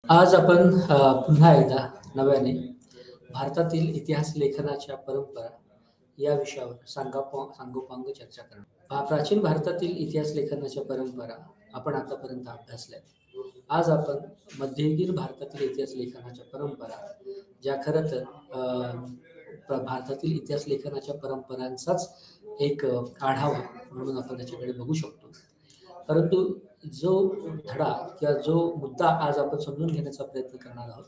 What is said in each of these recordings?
आज आपण पुन्हा एकदा नव्याने भारतातील इतिहास लेखनाच्या परंपरा या विषयावर सांगोपांग चर्चा करणार. प्राचीन भारतातील इतिहास लेखनाच्या परंपरा आपण आतापर्यंत अभ्यासल्या. आज आपण मध्ययुगीन भारतातील इतिहास लेखनाच्या परंपरा, ज्या खरं तर भारतातील इतिहास लेखनाच्या परंपरांचाच एक आढावा म्हणून आपण त्याच्याकडे बघू शकतो. परंतु जो धडा किंवा जो मुद्दा आज आपण समजून घेण्याचा प्रयत्न करणार आहोत,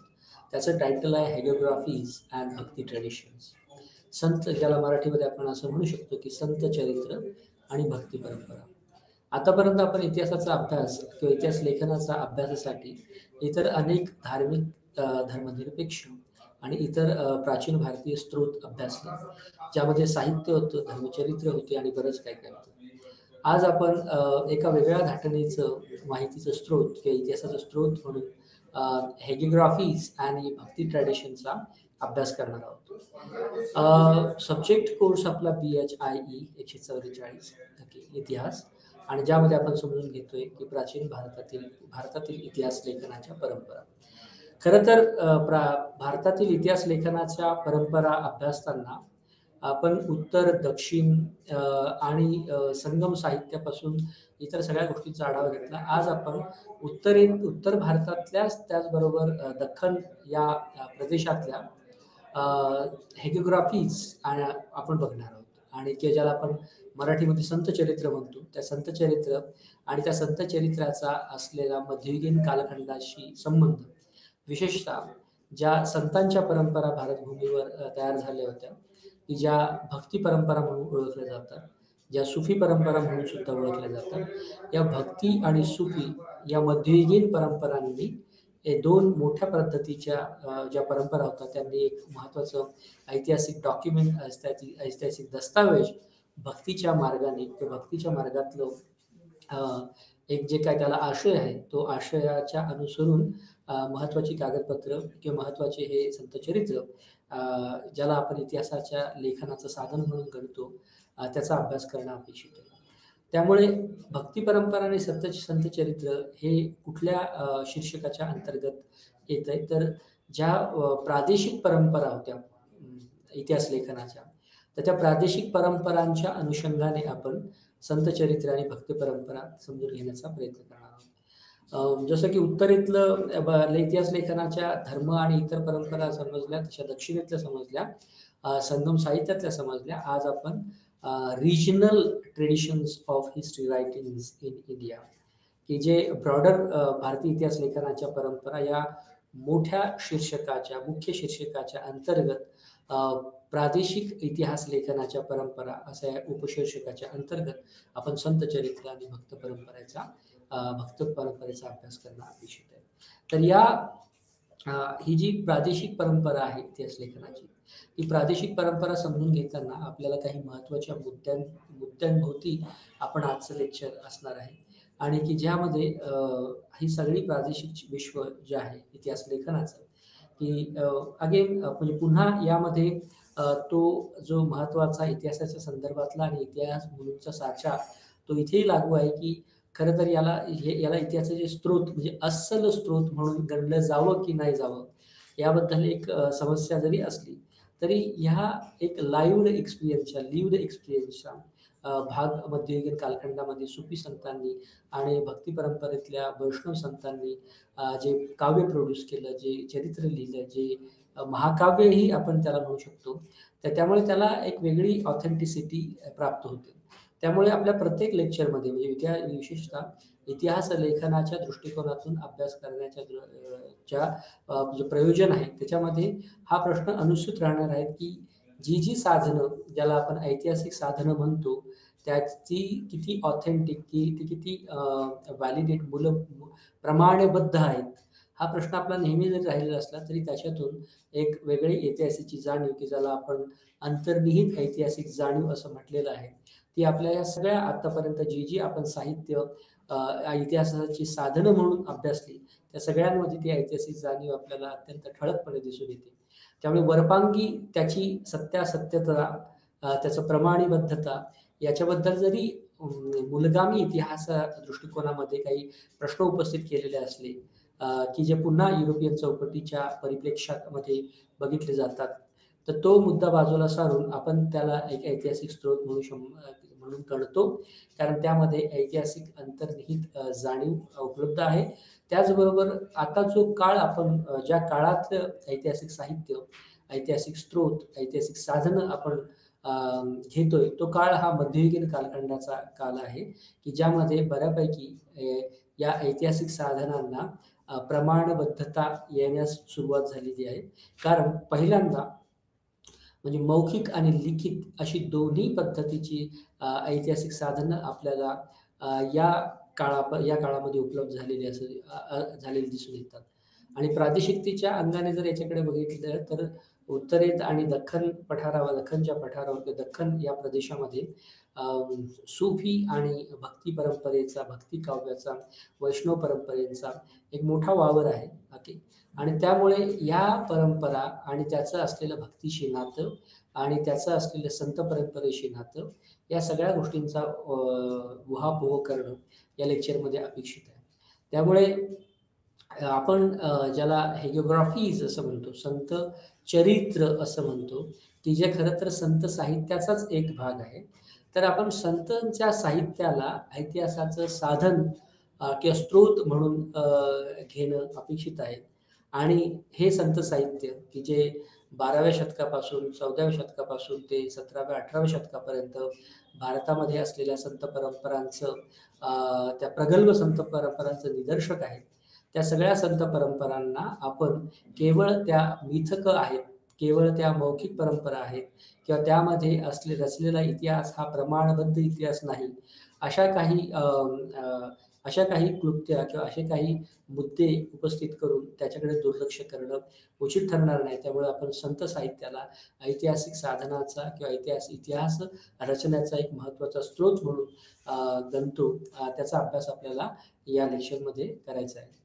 त्याचं टायटल आहे हेगिओग्राफीज अँड भक्ती ट्रेडिशन्स. संत, ज्याला मराठीमध्ये आपण असं म्हणू शकतो की संत चरित्र आणि भक्ती परंपरा. आतापर्यंत आपण इतिहासाचा अभ्यास किंवा इतिहास लेखनाचा अभ्यासासाठी इतर अनेक धार्मिक, धर्मनिरपेक्ष आणि इतर प्राचीन भारतीय स्रोत अभ्यासले, ज्यामध्ये साहित्य होतं, धर्मचरित्र होते आणि बरंच काय काय होतं. आज आपण एका वेगळ्या धाटणीचं माहितीचं स्रोत किंवा इतिहासाचा स्रोत म्हणून हेगिओग्राफीज आणि भक्ती ट्रॅडिशनचा अभ्यास करणार आहोत. सब्जेक्ट कोर्स आपला BHIE 144 इतिहास, आणि ज्यामध्ये आपण समजून घेतोय की प्राचीन भारतातील इतिहास लेखनाच्या परंपरा. खरं तर भारतातील इतिहास लेखनाच्या परंपरा अभ्यासताना आपण उत्तर, दक्षिण आणि संगम साहित्यापासून इतर सगळ्या गोष्टींचा आढावा घेतला. आज आपण उत्तर भारतातल्याच त्याचबरोबर दख्खन या प्रदेशातल्या हेगिओग्राफीज आपण बघणार आहोत, आणि की ज्याला आपण मराठीमध्ये संत चरित्र म्हणतो. त्या संत चरित्र आणि त्या संत चरित्राचा असलेला मध्ययुगीन कालखंडाशी संबंध, विशेषतः ज्या संतांच्या परंपरा भारतभूमीवर तयार झाल्या होत्या, की ज्या भक्ती परंपरा म्हणून ओळखल्या जातात, ज्या सुफी परंपरा म्हणून सुद्धा ओळखल्या जातात, या भक्ती आणि सुफी या मध्ययुगीन परंपरांनी हे दोन मोठ्या पद्धतीच्या ज्या परंपरा होत्या, त्यांनी एक महत्त्वाचं ऐतिहासिक डॉक्युमेंट, ऐतिहासिक दस्तावेज भक्तीच्या मार्गाने किंवा भक्तीच्या मार्गातलं एक जे काय त्याला आशय आहे, तो आशयाच्या अनुसरून महत्त्वाची कागदपत्र किंवा महत्त्वाचे हे संतचरित्र, ज्याला आपण इतिहासाच्या लेखनाचं साधन म्हणून गणतो, त्याचा अभ्यास करणं अपेक्षित आहे. त्यामुळे भक्ती परंपरा आणि संत चरित्र हे कुठल्या शीर्षकाच्या अंतर्गत येत आहे, तर ज्या प्रादेशिक परंपरा होत्या इतिहास लेखनाच्या, तर त्या प्रादेशिक परंपरांच्या अनुषंगाने आपण संत चरित्र आणि भक्ती परंपरा समजून घेण्याचा प्रयत्न करणार आहोत. जसं की उत्तरेतलं इतिहास लेखनाच्या धर्म आणि इतर परंपरा समजल्या, तशा दक्षिणेतल्या समजल्या, संगम साहित्यातल्या समजल्या. आज आपण regional traditions of history writings in India, की जे ब्रॉडर भारतीय इतिहास लेखनाच्या परंपरा या मोठ्या शीर्षकाच्या, मुख्य शीर्षकाच्या अंतर्गत प्रादेशिक इतिहास लेखनाच्या परंपरा अशा उपशीर्षकाच्या अंतर्गत आपण संत चरित्र आणि भक्त परंपरेचा अभ्यास करणं अपेक्षित आहे. तर ही जी प्रादेशिक परंपरा आहे इतिहास लेखनाची, ही प्रादेशिक परंपरा समजून घेताना आपल्याला काही महत्त्वाच्या मुद्द्यांभोवती आपण आजचं लेक्चर असणार आहे, आणि की ज्यामध्ये ही सगळी प्रादेशिक विश्व जे आहे इतिहास लेखनाचं, की अगेन म्हणजे पुन्हा यामध्ये तो जो महत्त्वाचा इतिहासाच्या संदर्भातला आणि इतिहास म्हणूनचा साचा तो इथेही लागू आहे, की खरं तर याला इतिहासाचे स्रोत म्हणजे अस्सल स्रोत म्हणून गणलं जावं की नाही जावं, याबद्दल एक समस्या जरी असली तरी ह्या एक लिव्हड एक्सपिरियन्सचा भाग मध्ययुगीन कालखंडामध्ये सुफी संतांनी आणि भक्ती परंपरेतल्या वैष्णव संतांनी जे काव्य प्रोड्यूस केलं, जे चरित्र लिहिलं, जे महाकाव्यही आपण त्याला म्हणू शकतो, तर त्यामुळे त्याला एक वेगळी ऑथेंटिसिटी प्राप्त होते. त्यामुळे आपल्या प्रत्येक लेक्चरमध्ये म्हणजे विशेषतः इतिहास लेखनाच्या दृष्टिकोनातून अभ्यास करण्याच्या जे प्रयोजन आहे, त्याच्यामध्ये हा प्रश्न अनुस्यूत राहणार आहे, की जी साधनं, ज्याला आपण ऐतिहासिक साधनं म्हणतो, त्याची किती ऑथेंटिक, ती किती व्हॅलिडेट, प्रमाणबद्ध आहेत. हा प्रश्न आपला नेहमी जरी राहिलेला असला तरी त्याच्यातून एक वेगळी ऐतिहासिकची जाणीव, की ज्याला आपण अंतर्निहित ऐतिहासिक जाणीव असं म्हटलेलं आहे, ती आपल्या या सगळ्या आतापर्यंत जी आपण साहित्य, इतिहासाची साधनं म्हणून अभ्यासली, त्या सगळ्यांमध्ये ती ऐतिहासिक जाणीव आपल्याला अत्यंत ठळकपणे दिसून येते. त्यामुळे वरपांगी त्याची सत्यासत्यता, त्याचं प्रमाणीबद्धता याच्याबद्दल जरी मूलगामी इतिहास दृष्टिकोनामध्ये काही प्रश्न उपस्थित केलेले असले, की जे पुन्हा युरोपियन चौकटीच्या परिप्रेक्ष्यामध्ये बघितले जातात. तर तो मुद्दा बाजूला सारून आपण त्याला एक ऐतिहासिक स्रोत म्हणून गणतो. कारण त्यामध्ये ऐतिहासिक अंतर्निहित जाणीव उपलब्ध आहे. त्याचबरोबर आता जो काळ आपण ज्या काळातलं ऐतिहासिक साहित्य, ऐतिहासिक स्रोत, ऐतिहासिक साधनं आपण अ, घेतोय, तो काळ हा मध्ययुगीन कालखंडाचा काल आहे, की ज्यामध्ये बऱ्यापैकी या ऐतिहासिक साधनांना प्रमाणबद्धता येण्यास सुरुवात झालेली आहे. कारण पहिल्यांदा म्हणजे मौखिक आणि लिखित अशी दोन्ही पद्धतीची ऐतिहासिक साधनं आपल्याला या या काळामध्ये उपलब्ध झालेली झालेली दिसून येतात. आणि प्रादेशिकतेच्या अंगाने जर याच्याकडे बघितलं तर उत्तरेत आणि दख्खनच्या पठारावर किंवा दख्खन या प्रदेशामध्ये सुफी आणि भक्ती परंपरेचा, भक्ती काव्याचा, वैष्णव परंपरेचा एक मोठा वावर आहे. ओके. आणि त्यामुळे या परंपरा आणि त्याचं असलेलं भक्तीशी नातं आणि त्याचं असलेलं संत परंपरेशी नातं, या सगळ्या गोष्टींचा उहापोह करणं या लेक्चरमध्ये अपेक्षित आहे. त्यामुळे आपण ज्याला हेगिओग्राफीज असं म्हणतो, संत चरित्र असं म्हणतो, की जे खरं तर संत साहित्याचाच एक भाग आहे. तर आपण संतांच्या साहित्याला इतिहासाचं साधन किंवा स्रोत म्हणून घेणं अपेक्षित आहे. आणि हे संत साहित्य, की जे 12व्या शतकापासून 14व्या शतकापासून ते 17व्या-18व्या शतकापर्यंत भारतामध्ये असलेल्या संत परंपरांचं त्या प्रगल्भ संत परंपरांचं निदर्शक आहे. त्या सगळ्या संत परंपरांना आपण केवळ त्या मिथक आहेत, केवळ त्या मौखिक परंपरा आहेत किंवा त्यामध्ये रचलेला इतिहास हा प्रमाणबद्ध इतिहास नाही. अशा काही अशा काही क्लृप्त्या किंवा असे काही मुद्दे उपस्थित करून त्याच्याकडे दुर्लक्ष करणं उचित ठरणार नाही. त्यामुळे आपण संत साहित्याला ऐतिहासिक साधनाचा किंवा इतिहास रचण्याचा एक महत्त्वाचा स्रोत म्हणून गणतो. त्याचा अभ्यास आपल्याला या लेक्चरमध्ये करायचा आहे.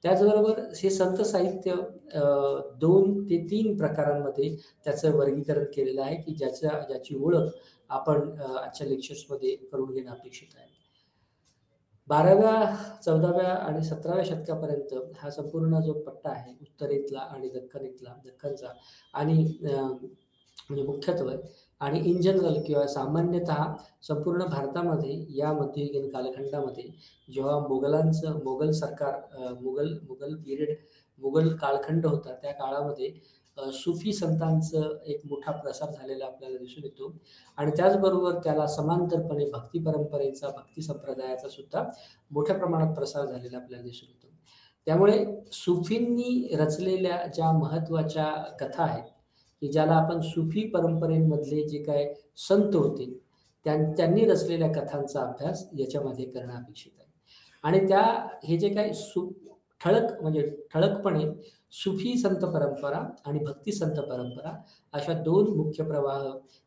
त्याचबरोबर हे संत साहित्य 2 ते 3 प्रकारांमध्ये त्याचं वर्गीकरण केलेलं आहे, की ज्याची ओळख आपण आजच्या लेक्चर्समध्ये करून घेणं अपेक्षित आहे. 12व्या, 14व्या आणि 17व्या शतकापर्यंत हा संपूर्ण जो पट्टा आहे उत्तरेतला आणि दख्खनचा आणि म्हणजे मुख्यत्वे आणि इन जनरल किंवा सामान्यतः संपूर्ण भारतामध्ये या मध्ययुगीन कालखंडामध्ये जेव्हा मोगल सरकार मुघल पिरियड, मुघल कालखंड होता, त्या काळामध्ये सुफी संतांचं एक मोठा प्रसार झालेला आपल्याला दिसून येतो. आणि त्याचबरोबर त्याला समांतरपणे भक्ती परंपरेचा, भक्ती संप्रदायाचा सुद्धा मोठ्या प्रमाणात प्रसार झालेला आपल्याला दिसून येतो. त्यामुळे सुफींनी रचलेल्या ज्या महत्त्वाच्या कथा आहेत, की ज्याला आपण सुफी परंपरेमधले जे काही संत होते, त्यांनी रचलेल्या कथांचा अभ्यास याच्यामध्ये करणं अपेक्षित आहे. आणि हे जे काही ठळकपणे सुफी संत परंपरा आणि भक्ती संत परंपरा अशा 2 मुख्य प्रवाह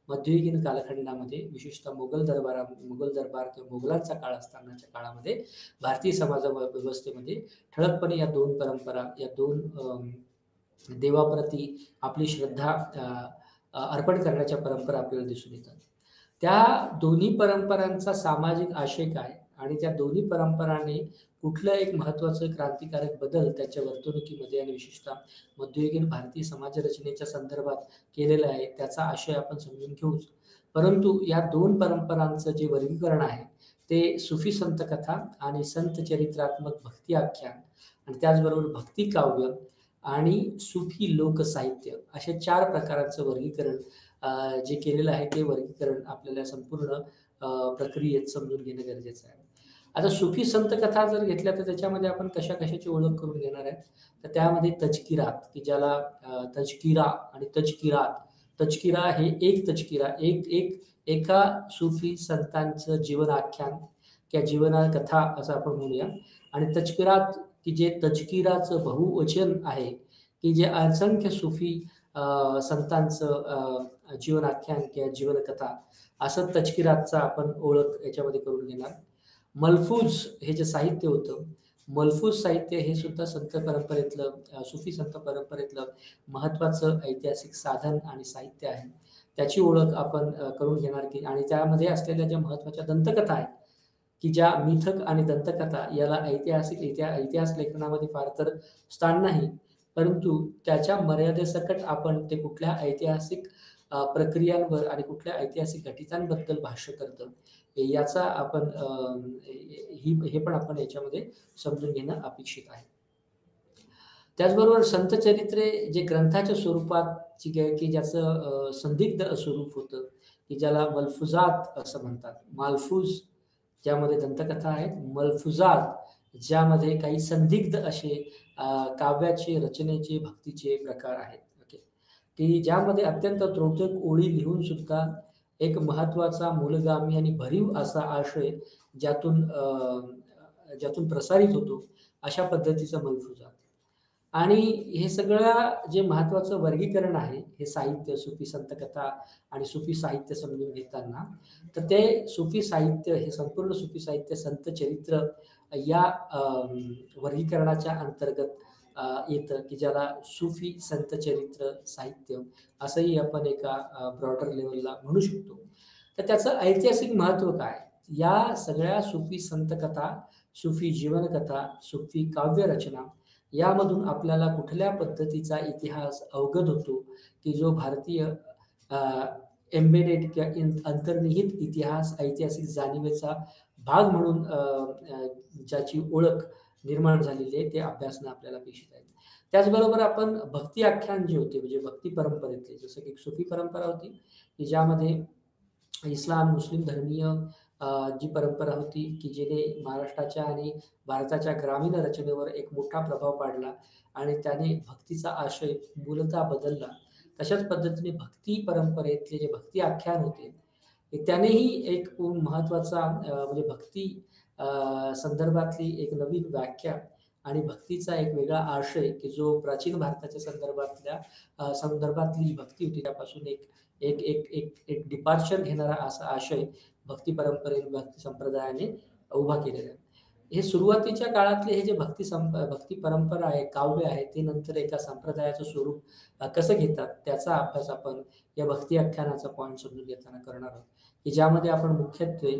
मध्ययुगीन कालखंडामध्ये विशेषतः मुघल दरबार किंवा मुघलांचा काळ असतानाच्या काळामध्ये भारतीय व्यवस्थेमध्ये ठळकपणे या 2 परंपरा, या 2 देवाप्रती आपली श्रद्धा अर्पण करण्याच्या परंपरा आपल्याला दिसून येतात. त्या दोन्ही परंपरांचा सामाजिक आशय काय आणि त्या दोन्ही परंपरांनी कुठलं एक महत्त्वाचं क्रांतिकारक बदल त्याच्या वर्तणुकीमध्ये आणि विशेषतः मध्ययुगीन भारतीय समाज रचनेच्या संदर्भात केलेला आहे, त्याचा आशय आपण समजून घेऊच. परंतु या 2 परंपरांचं जे वर्गीकरण आहे, ते सुफी संत कथा आणि संत चरित्रात्मक भक्ती आख्यान आणि त्याचबरोबर भक्ती काव्य आणि सुफी लोकसाहित्य अशा 4 प्रकारांचं वर्गीकरण जे केलेलं आहे, ते वर्गीकरण आपल्याला संपूर्ण प्रक्रियेत समजून घेणं गरजेचं आहे. आता सुफी संत कथा जर घेतल्या तर त्याच्यामध्ये आपण कशा-कशाची ओळख करून घेणार आहे. तर त्यामध्ये तज़किरात, की ज्याला तज़किरा आणि तज़किरात. तज़किरा हे एक तज़किरा, एका सुफी संतांचं जीवन आख्यान किंवा जीवनकथा असं आपण म्हणूया. आणि तज़किरात, की जे तज़किराचं बहुवचन आहे, की जे असंख्य सुफी संतांचं जीवन आख्यान किंवा जीवनकथा असं तज़किरातचा आपण ओळख याच्यामध्ये करून घेणार. मलफूज हे जे साहित्य होतं, मलफूज साहित्य हे सुद्धा संत परंपरेतलं सुफी संत परंपरेतलं महत्त्वाचं ऐतिहासिक साधन आणि साहित्य आहे. त्याची ओळख आपण करून घेणार की आणि त्यामध्ये असलेल्या ज्या महत्त्वाच्या दंतकथा आहेत, की ज्या मिथक आणि दंतकथा याला इतिहास लेखनामध्ये फार तर स्थान नाही. परंतु त्याच्या मर्यादेसकट आपण ते कुठल्या ऐतिहासिक प्रक्रियांवर आणि कुठल्या ऐतिहासिक घटितांबद्दल भाष्य करतं, याचा आपण हे पण आपण याच्यामध्ये समजून घेणं अपेक्षित आहे. त्याचबरोबर संत चरित्रे जे ग्रंथाच्या स्वरूपात की ज्याचं संदिग्ध स्वरूप होतं, की ज्याला मल्फुजात असं म्हणतात. मालफूज ज्यामध्ये दंतकथा आहेत, मल्फुजात ज्यामध्ये काही संदिग्ध असे काव्याचे, रचनेचे, भक्तीचे प्रकार आहेत. ओके. की ज्यामध्ये अत्यंत त्रोटक ओळी लिहून सुद्धा एक महत्त्वाचा, मूलगामी आणि भरीव असा आशय ज्यातून ज्यातून प्रसारित होतो, अशा पद्धतीचं मल्फुजात. आणि हे सगळं जे महत्त्वाचं वर्गीकरण आहे, हे साहित्य, सुफी संतकथा आणि सुफी साहित्य समजून घेताना, तर ते सुफी साहित्य, हे संपूर्ण सुफी साहित्य संत चरित्र या वर्गीकरणाच्या अंतर्गत येतं, की ज्याला सुफी संत चरित्र साहित्य असंही आपण एका ब्रॉडर लेव्हलला म्हणू शकतो. तर त्याचं ऐतिहासिक महत्त्व काय? या सगळ्या सुफी संतकथा, सुफी जीवनकथा, सुफी काव्यरचना यामधून आपल्याला कुठल्या पद्धतीचा इतिहास अवगत होतो, की जो भारतीय अ, एम्बेडेड किंवा अंतर्निहित इतिहास, ऐतिहासिक जाणीवेचा भाग म्हणून ज्याची ओळख निर्माण झालेली आहे, ते अभ्यासणं आपल्याला अपेक्षित आहे. त्याचबरोबर आपण भक्ती आख्यान जे होते, म्हणजे भक्ती परंपरेतले, जसं की सुफी परंपरा होती, की ज्यामध्ये इस्लाम, मुस्लिम धर्मीय जी परंपरा होती, की जिने महाराष्ट्राच्या आणि भारताच्या ग्रामीण रचनेवर एक मोठा प्रभाव पाडला आणि त्याने भक्तीचा आशय मूलतः बदलला. तशाच पद्धतीने भक्ती परंपरेतले जे भक्ती आख्यान होते, त्यानेही एक महत्त्वाचा म्हणजे भक्ती संदर्भातली एक नवीन व्याख्या आणि भक्तीचा एक वेगळा आशय, की जो प्राचीन भारताच्या संदर्भातली भक्ती होती, त्यापासून एक एक एक एक एक डिपार्चर घेणारा असा आशय भक्ती परंपरेने, भक्ती संप्रदायाने उभा केलेला आहे. हे सुरुवातीच्या काळातले हे जे भक्ती परंपरा आहे, काव्य आहे, ते नंतर एका संप्रदायाचं स्वरूप कसं घेतात, त्याचा अभ्यास आपण या भक्ती आख्यानाचा पॉइंट समजून घेताना करणार आहोत, की ज्यामध्ये आपण मुख्यत्वे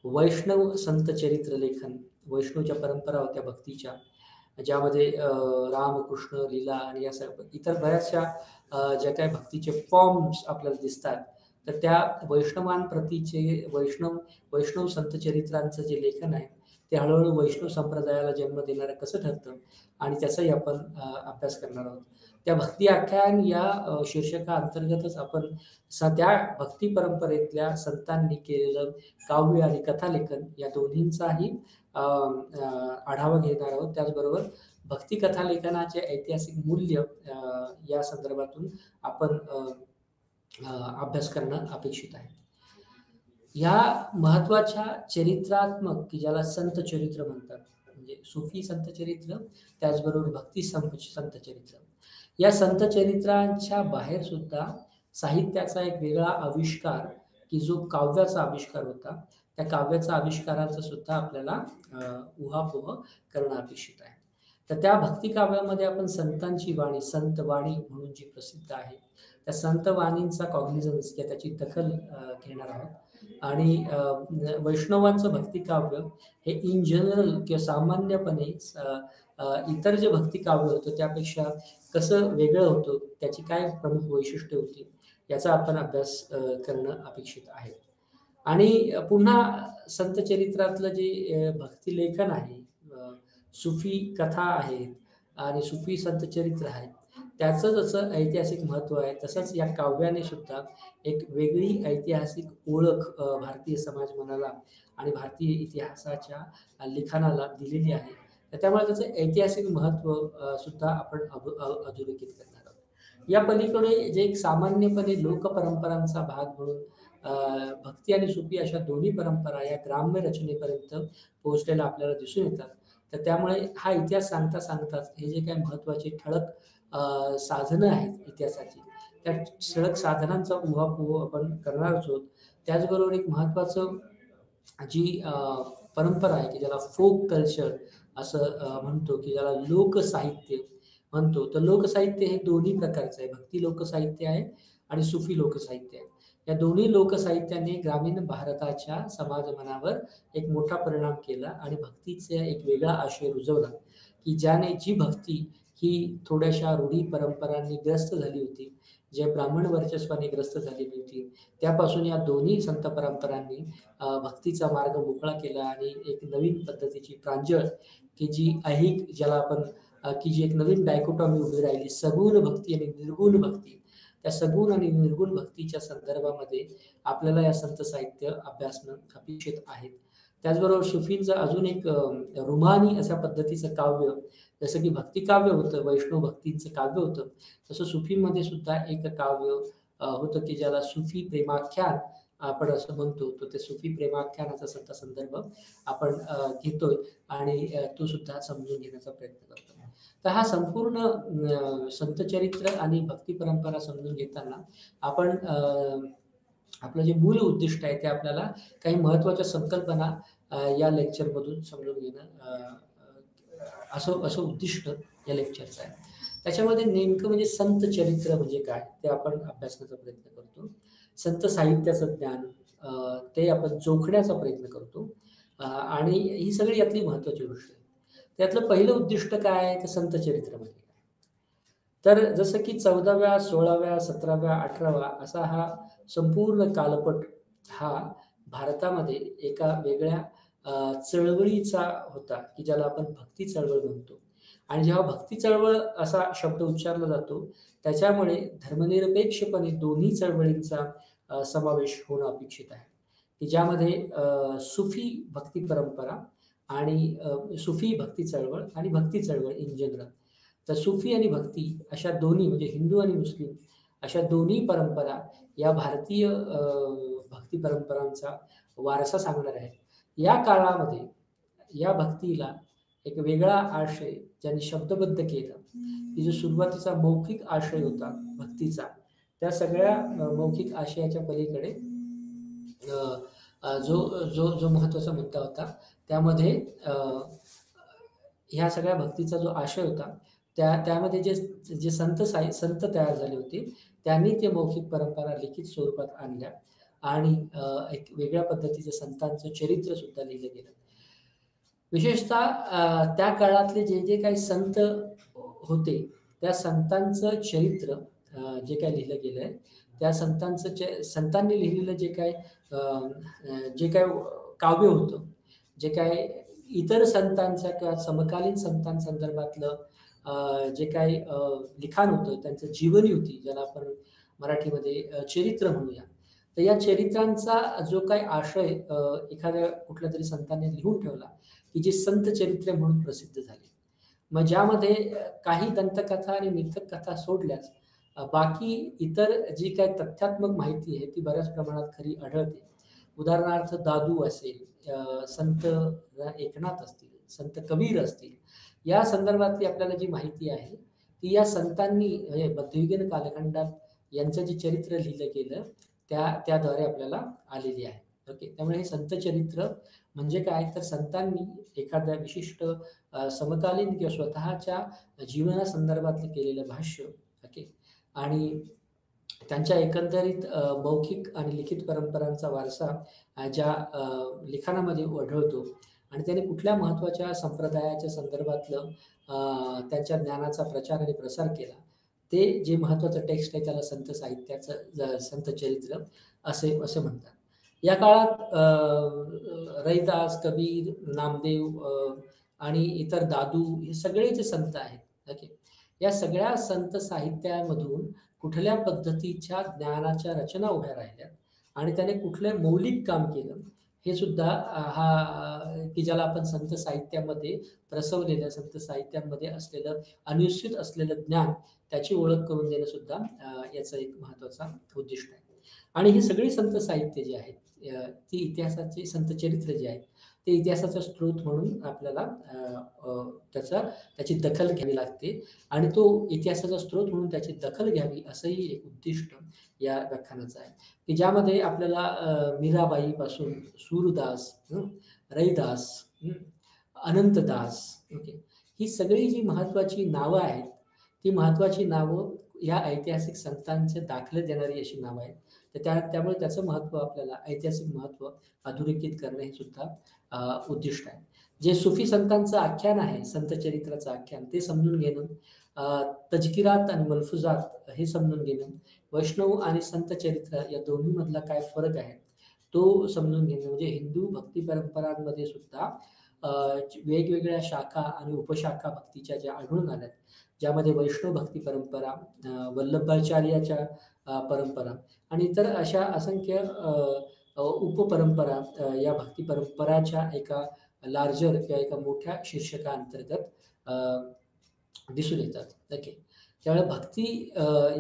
वैष्णव संत चरित्र लेखन, वैष्णवच्या परंपरा होत्या भक्तीच्या, ज्यामध्ये राम, कृष्ण, लीला आणि या सर्व इतर बऱ्याचशा ज्या काही भक्तीचे फॉर्म्स आपल्याला दिसतात, तर त्या वैष्णवांप्रतीचे वैष्णव संत चरित्रांचं जे लेखन आहे, ते हळू-हळू वैष्णव संप्रदायाला जन्म देणारं कसं ठरतं आणि त्याचाही आपण अभ्यास करणार आहोत. त्या भक्ती आख्यान या शीर्षकाअंतर्गतच आपण त्या भक्ती परंपरेतल्या संतांनी केलेलं काव्य आणि कथालेखन या दोन्हींचाही आढावा घेणार आहोत. त्याचबरोबर भक्ती कथालेखनाचे ऐतिहासिक मूल्य या संदर्भातून आपण अभ्यास करणं अपेक्षित आहे. ह्या महत्त्वाच्या चरित्रात्मक, की ज्याला संत चरित्र म्हणतात, म्हणजे सुफी संत चरित्र, त्याचबरोबर भक्ती संत चरित्र. या संत चरित्रांच्या बाहेर सुद्धा साहित्याचा एक वेगळा आविष्कार, की जो काव्याचा आविष्कार होता, त्या काव्याच्या आविष्काराचा सुद्धा आपल्याला उहापोह करणं अपेक्षित आहे. तर त्या भक्ती काव्यामध्ये आपण संतांची वाणी, संत वाणी म्हणून जी प्रसिद्ध आहे, त्या संत वाणींचा कॉग्निझन्स किंवा त्याची दखल घेणार आहोत. आणि वैष्णवांचं भक्ती काव्य हे इन जनरल किंवा सामान्यपणे इतर जे भक्ती काव्य होतं त्यापेक्षा कसं वेगळं होतं, त्याची काय प्रमुख वैशिष्ट्ये होती, याचा आपण अभ्यास करणं अपेक्षित आहे. आणि पुन्हा संत चरित्रातलं जे भक्ती लेखन आहे, सुफी कथा आहेत आणि सुफी संत चरित्र आहे, त्याचं जसं ऐतिहासिक महत्त्व आहे, तसंच या काव्याने सुद्धा एक वेगळी ऐतिहासिक ओळख भारतीय समाज मनाला आणि भारतीय इतिहासाच्या लिखाणाला दिलेली आहे. तर त्यामुळे त्याचं ऐतिहासिक महत्त्व सुद्धा आपण अधोरेखित करणार आहोत. या पलीकडे जे एक सामान्यपणे लोकपरंपरांचा भाग म्हणून भक्ती आणि सुफी अशा दोन्ही परंपरा या ग्राम्य रचनेपर्यंत पोहोचलेल्या आपल्याला दिसून येतात. तर त्यामुळे हा इतिहास सांगताच हे जे काही महत्त्वाचे ठळक साधनं आहेत इतिहासाची, त्या ठळक साधनांचा उहापोह आपण करणारच आहोत. त्याचबरोबर एक महत्त्वाचं जी परंपरा आहे, की ज्याला फोक कल्चर असं म्हणतो, की ज्याला लोकसाहित्य म्हणतो. तर लोकसाहित्य हे दोन्ही प्रकारचं आहे. भक्ती लोकसाहित्य आहे आणि सुफी लोकसाहित्य आहे. या दोन्ही लोकसाहित्याने ग्रामीण भारताच्या समाजमनावर एक मोठा परिणाम केला आणि भक्तीचा एक वेगळा आशय रुजवला, की ज्याने जी भक्ती ही थोड्याशा रूढी परंपरांनी ग्रस्त झाली होती, जे ब्राह्मण वर्चस्वाने ग्रस्त झालेली होती, त्यापासून या दोन्ही संत परंपरांनी भक्तीचा मार्ग मोकळा केला आणि एक नवीन पद्धतीची प्रांजळ, की जी ऐहिक ज्याला आपण की जी एक नवीन डायकोटॉमी उभी राहिली, सगुण भक्ती आणि निर्गुण भक्ती. त्या सगुण आणि निर्गुण भक्तीच्या संदर्भामध्ये आपल्याला या संत साहित्य अभ्यासणं अपेक्षित आहे. त्याचबरोबर सुफींचं अजून एक रुमानी अशा पद्धतीचं काव्य, जसं की भक्तिकाव्य होतं, वैष्णव भक्तींचं काव्य होतं, तसं सुफीमध्ये सुद्धा एक काव्य होतं, की ज्याला सुफी प्रेमाख्यान आपण असं म्हणतो. तर ते सुफी प्रेमाख्यानाचा सुद्धा संदर्भ आपण घेतोय आणि तो सुद्धा समजून घेण्याचा प्रयत्न करतो. तर हा संपूर्ण संत चरित्र आणि भक्ती परंपरा समजून घेताना आपण आपलं जे मूल उद्दिष्ट आहे ते आपल्याला काही महत्त्वाच्या संकल्पना या लेक्चरमधून समजून घेणं असं असं उद्दिष्ट या लेक्चरचं आहे. त्याच्यामध्ये नेमकं म्हणजे संत चरित्र म्हणजे काय ते आपण अभ्यासण्याचा प्रयत्न करतो. संत साहित्याचं ज्ञान ते आपण जोखण्याचा प्रयत्न करतो आणि ही सगळी यातली महत्त्वाची गोष्ट आहे. त्यातलं पहिलं उद्दिष्ट काय आहे तर संत चरित्र म्हणजे काय? तर जसं की 14व्या, 16व्या, 17व्या, 18व्या असा हा संपूर्ण कालपट हा भारतामध्ये एका वेगळ्या चळवळीचा होता, की ज्याला आपण भक्ती चळवळ म्हणतो. आणि जेव्हा भक्ती चळवळ असा शब्द उच्चारला जातो, त्याच्यामुळे धर्मनिरपेक्षपणे दोन्ही चळवळींचा समावेश होणं अपेक्षित आहे, की ज्यामध्ये सुफी भक्ती परंपरा आणि सुफी भक्ती चळवळ आणि भक्ती चळवळ इन जनरल. तर सुफी आणि भक्ती अशा दोन्ही म्हणजे हिंदू आणि मुस्लिम अशा दोन्ही परंपरा या भारतीय भक्ती परंपरांचा वारसा सांगणार आहेत. या काळामध्ये या भक्तीला एक वेगळा आशय ज्यांनी शब्दबद्ध केलं, की जो सुरुवातीचा मौखिक आशय होता भक्तीचा, त्या सगळ्या मौखिक आशयाच्या पलीकडे अ, अ, जो जो जो महत्त्वाचा मुद्दा होता, त्यामध्ये ह्या सगळ्या भक्तीचा जो आशय होता, त्यामध्ये जे जे संत तयार झाले होते, त्यांनी ते मौखिक परंपरा लिखित स्वरूपात आणल्या आणि एक वेगळ्या पद्धतीचं संतांचं चरित्रसुद्धा लिहिलं गेलं. विशेषतः त्या काळातले जे जे काही संत होते, त्या संतांचं चरित्र जे काही लिहिलं गेलंय, त्या संतांनी लिहिलेलं जे काही काव्य होतं, जे काही इतर संतांच्या किंवा समकालीन संतांसंदर्भातलं जे काही लिखाण होतं, त्यांचं जीवनी होती, ज्याला आपण मराठीमध्ये चरित्र म्हणूया. तर या चरित्रांचा जो काही आशय एखाद्या कुठल्यातरी संतांनी लिहून ठेवला, की जी संत चरित्रे म्हणून प्रसिद्ध झाली. मग ज्यामध्ये काही दंतकथा आणि मिथक कथा सोडल्यास बाकी इतर जी काही तथ्यात्मक माहिती आहे, ती बऱ्याच प्रमाणात खरी आढळते. उदाहरणार्थ दादू असेल, संत एकनाथ असतील, संत कबीर असतील, या संदर्भातली आपल्याला जी माहिती आहे, ती या संतांनी म्हणजे मध्ययुगीन कालखंडात यांचं जे चरित्र लिहिलं गेलं, त्याद्वारे आपल्याला आलेली आहे. ओके. त्यामुळे हे संत चरित्र म्हणजे काय, तर संतांनी एखाद्या विशिष्ट समकालीन किंवा स्वतःच्या जीवनासंदर्भातलं केलेलं भाष्य, ओके. आणि त्यांच्या एकंदरीत मौखिक आणि लिखित परंपरांचा वारसा ज्या लिखाणामध्ये आढळतो आणि त्याने कुठल्या महत्त्वाच्या संप्रदायाच्या संदर्भातलं त्यांच्या ज्ञानाचा प्रचार आणि प्रसार केला. ते जे महत्त्वाचं टेक्स्ट आहे त्याला संत साहित्याचं संत चरित्र असे म्हणतात. या काळात रैदास, कबीर, नामदेव आणि इतर दादू हे सगळे जे संत आहेत, ओके. या सगळ्या संत साहित्यामधून कुठल्या पद्धतीच्या ज्ञानाच्या रचना उभ्या राहिल्या आणि त्याने कुठलं मौलिक काम केलं, हे सुद्धा की ज्याला आपण संत साहित्यामध्ये प्रसवलेलं, संत साहित्यामध्ये असलेलं अनुस्यूत असलेलं ज्ञान, त्याची ओळख करून देणं सुद्धा याचा एक महत्त्वाचा उद्दिष्ट आहे. आणि ही सगळी संत साहित्य जी आहेत, ती इतिहासाचे संत चरित्र जे आहेत, ते इतिहासाचा स्रोत म्हणून आपल्याला त्याची दखल घ्यावी लागते आणि तो इतिहासाचा स्रोत म्हणून त्याची दखल घ्यावी असंही एक उद्दिष्ट या व्याख्यानाचं आहे, की ज्यामध्ये आपल्याला मीराबाईपासून सूरदास, रैदास, अनंतदास, ओके. ही सगळी जी महत्त्वाची नावं आहेत, ती महत्त्वाची नावं या ऐतिहासिक संतांचे दाखले देणारी अशी नावं आहेत. तर त्यामुळे त्याचं महत्त्व आपल्याला ऐतिहासिक महत्त्व अधोरेखित करणं हे सुद्धा उद्दिष्ट आहे. जे सुफी संतांचं आख्यान आहे, संत चरित्राचं आख्यान ते समजून घेणं, तजकिरात आणि मलफुजात हे समजून घेणं, वैष्णव आणि संत चरित्र या दोन्हीमधला काय फरक आहे, तो समजून घेणं म्हणजे हिंदू भक्ती परंपरांमध्ये सुद्धा अ, वेगवेगळ्या शाखा आणि उपशाखा भक्तीच्या ज्या आढळून आल्यात, ज्यामध्ये वैष्णव भक्ती परंपरा, वल्लभाचार्याच्या परंपरा आणि इतर अशा असंख्य उपपरंपरा या भक्ती परंपराच्या एका लार्जर किंवा एका मोठ्या शीर्षकाअंतर्गत दिसून येतात. ओके. त्यामुळे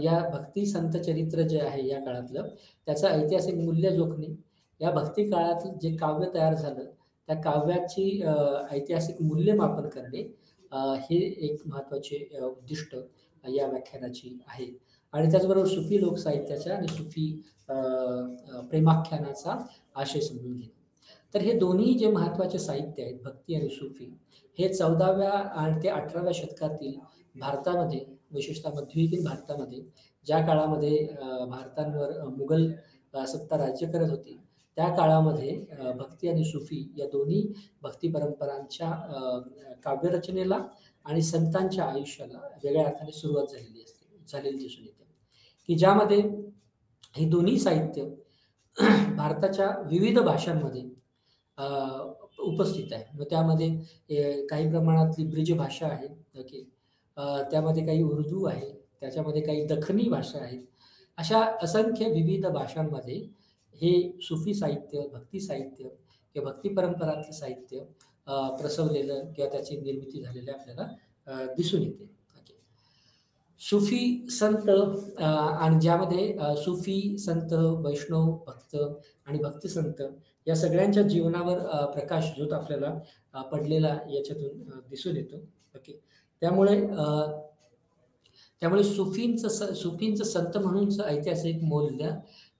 या भक्ती संत चरित्र जे आहे या काळातलं, त्याचं ऐतिहासिक मूल्य जोखणे, या भक्ती काळात जे काव्य तयार झालं, त्या काव्याची ऐतिहासिक मूल्यमापन करणे, हे एक महत्त्वाचे उद्दिष्ट या व्याख्यानाची आहे. आणि त्याचबरोबर सुफी लोकसाहित्याच्या आणि सुफी प्रेमाख्यानाचा आशय समजून घेणे. तर हे दोन्ही जे महत्त्वाचे साहित्य आहेत, भक्ती आणि सुफी, हे 14व्या आणि ते 18व्या शतकातील भारतामध्ये, विशेषतः मध्ययुगीन भारतामध्ये, ज्या काळामध्ये भारतांवर मुघल सत्ता राज्य करत होती, त्या काळामध्ये भक्ती आणि सुफी या दोन्ही भक्ती परंपरांच्या काव्यरचनेला आणि संतांच्या आयुष्याला वेगळ्या अर्थाने सुरुवात झालेली दिसून येते, की ज्यामध्ये ही दोन्ही साहित्य भारताच्या विविध भाषांमध्ये अ, उपस्थित आहे. मग त्यामध्ये काही प्रमाणातली ब्रिज भाषा आहे. ओके. त्यामध्ये काही उर्दू आहे. त्याच्यामध्ये काही दख्खनी भाषा आहेत. अशा असंख्य विविध भाषांमध्ये हे सुफी साहित्य, भक्ती साहित्य किंवा भक्ती परंपरातलं साहित्य प्रसवलेलं किंवा त्याची निर्मिती झालेली आपल्याला दिसून येते. ओके. सुफी संत आणि ज्यामध्ये सुफी संत, वैष्णव भक्त आणि भक्ती संत या सगळ्यांच्या जीवनावर प्रकाश ज्योत आपल्याला पडलेला याच्यातून दिसून येतो. ओके. त्यामुळे त्यामुळे सुफींचं संत म्हणूनचं ऐतिहासिक मूल्य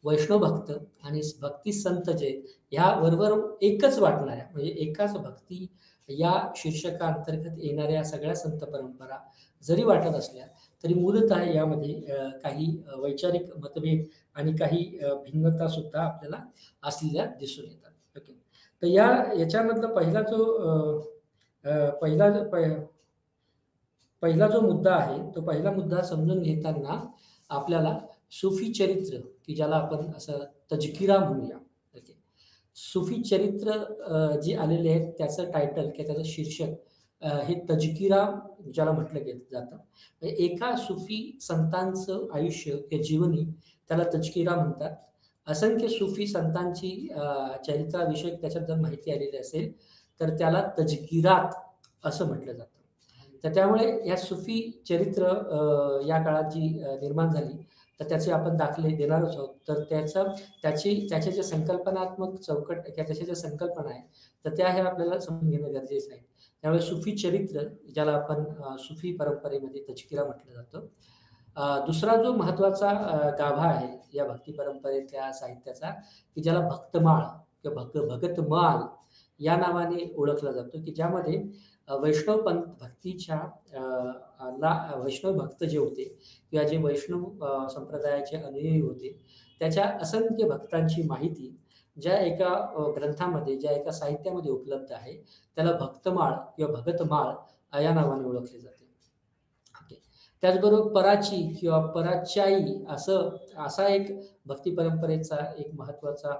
वैष्णव भक्त आणि भक्ती संत जे ह्याबरोबर एकच वाटणाऱ्या म्हणजे एकाच भक्ती या शीर्षकाअंतर्गत येणाऱ्या सगळ्या संत परंपरा जरी वाटत असल्या, तरी मूलतः यामध्ये काही वैचारिक मतभेद आणि काही भिन्नता सुद्धा आपल्याला असलेल्या दिसून येतात. ओके. तर याच्यामधला पहिला जो मुद्दा आहे, तो पहिला मुद्दा समजून घेताना आपल्याला सुफी चरित्र, की ज्याला आपण असं तजकिरा म्हणूया. ओके. सुफी चरित्र जी आलेले आहेत त्याचं टायटल किंवा त्याचं शीर्षक हे तजकिरा ज्याला म्हटलं जातं. म्हणजे एका सुफी संतांचं आयुष्य किंवा जीवनी त्याला तजकिरा म्हणतात. असंख्य सुफी संतांची चरित्राविषयक त्याच्यात जर माहिती आलेली असेल, तर त्याला तजकिरात असं म्हटलं जातं. तर त्यामुळे या सुफी चरित्र या काळात जी निर्माण झाली, तर त्याचे आपण दाखले देणारच आहोत. तर त्याचे जे संकल्पनात्मक चौकट किंवा त्याच्या ज्या संकल्पना आहेत, तर त्या ह्या आपल्याला समजून घेणं गरजेचं आहे. त्यामुळे सुफी चरित्र ज्याला आपण सुफी परंपरेमध्ये तजकिरा म्हटलं जातं. दुसरा जो महत्त्वाचा गाभा आहे या भक्ती परंपरेतल्या साहित्याचा, की ज्याला भक्तमाळ किंवा भगतमाल या नावाने ओळखला जातो, की ज्यामध्ये वैष्णव पंथ भक्तीच्या वैष्णव भक्त जे होते किंवा जे वैष्णव संप्रदायाचे अनुयायी होते, त्याच्या असंख्य भक्तांची माहिती ज्या एका ग्रंथामध्ये, ज्या एका साहित्यामध्ये उपलब्ध आहे, त्याला भक्तमाळ किंवा भगतमाळ या नावाने ओळखले जाते. ओके. त्याचबरोबर पराची किंवा पराच्याई असा एक भक्ती परंपरेचा एक महत्त्वाचा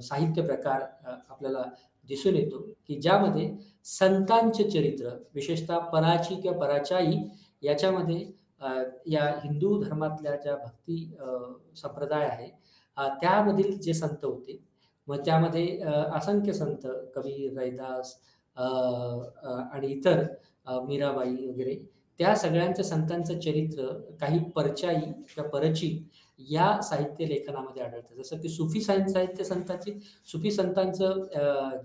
साहित्य प्रकार आपल्याला दिसून येतो, की ज्यामध्ये संतांचे चरित्र, विशेषतः पराची किंवा पराच्याई याच्यामध्ये या हिंदू धर्मातल्या ज्या भक्ती संप्रदाय आहे, त्यामधील जे संत होते, मग त्यामध्ये असंख्य संत, कबीर, रैदास आणि इतर मीराबाई वगैरे त्या सगळ्यांच्या संतांचं चरित्र काही परचाई किंवा परची या साहित्य लेखनामध्ये आढळतं. जसं की सुफी संतांचं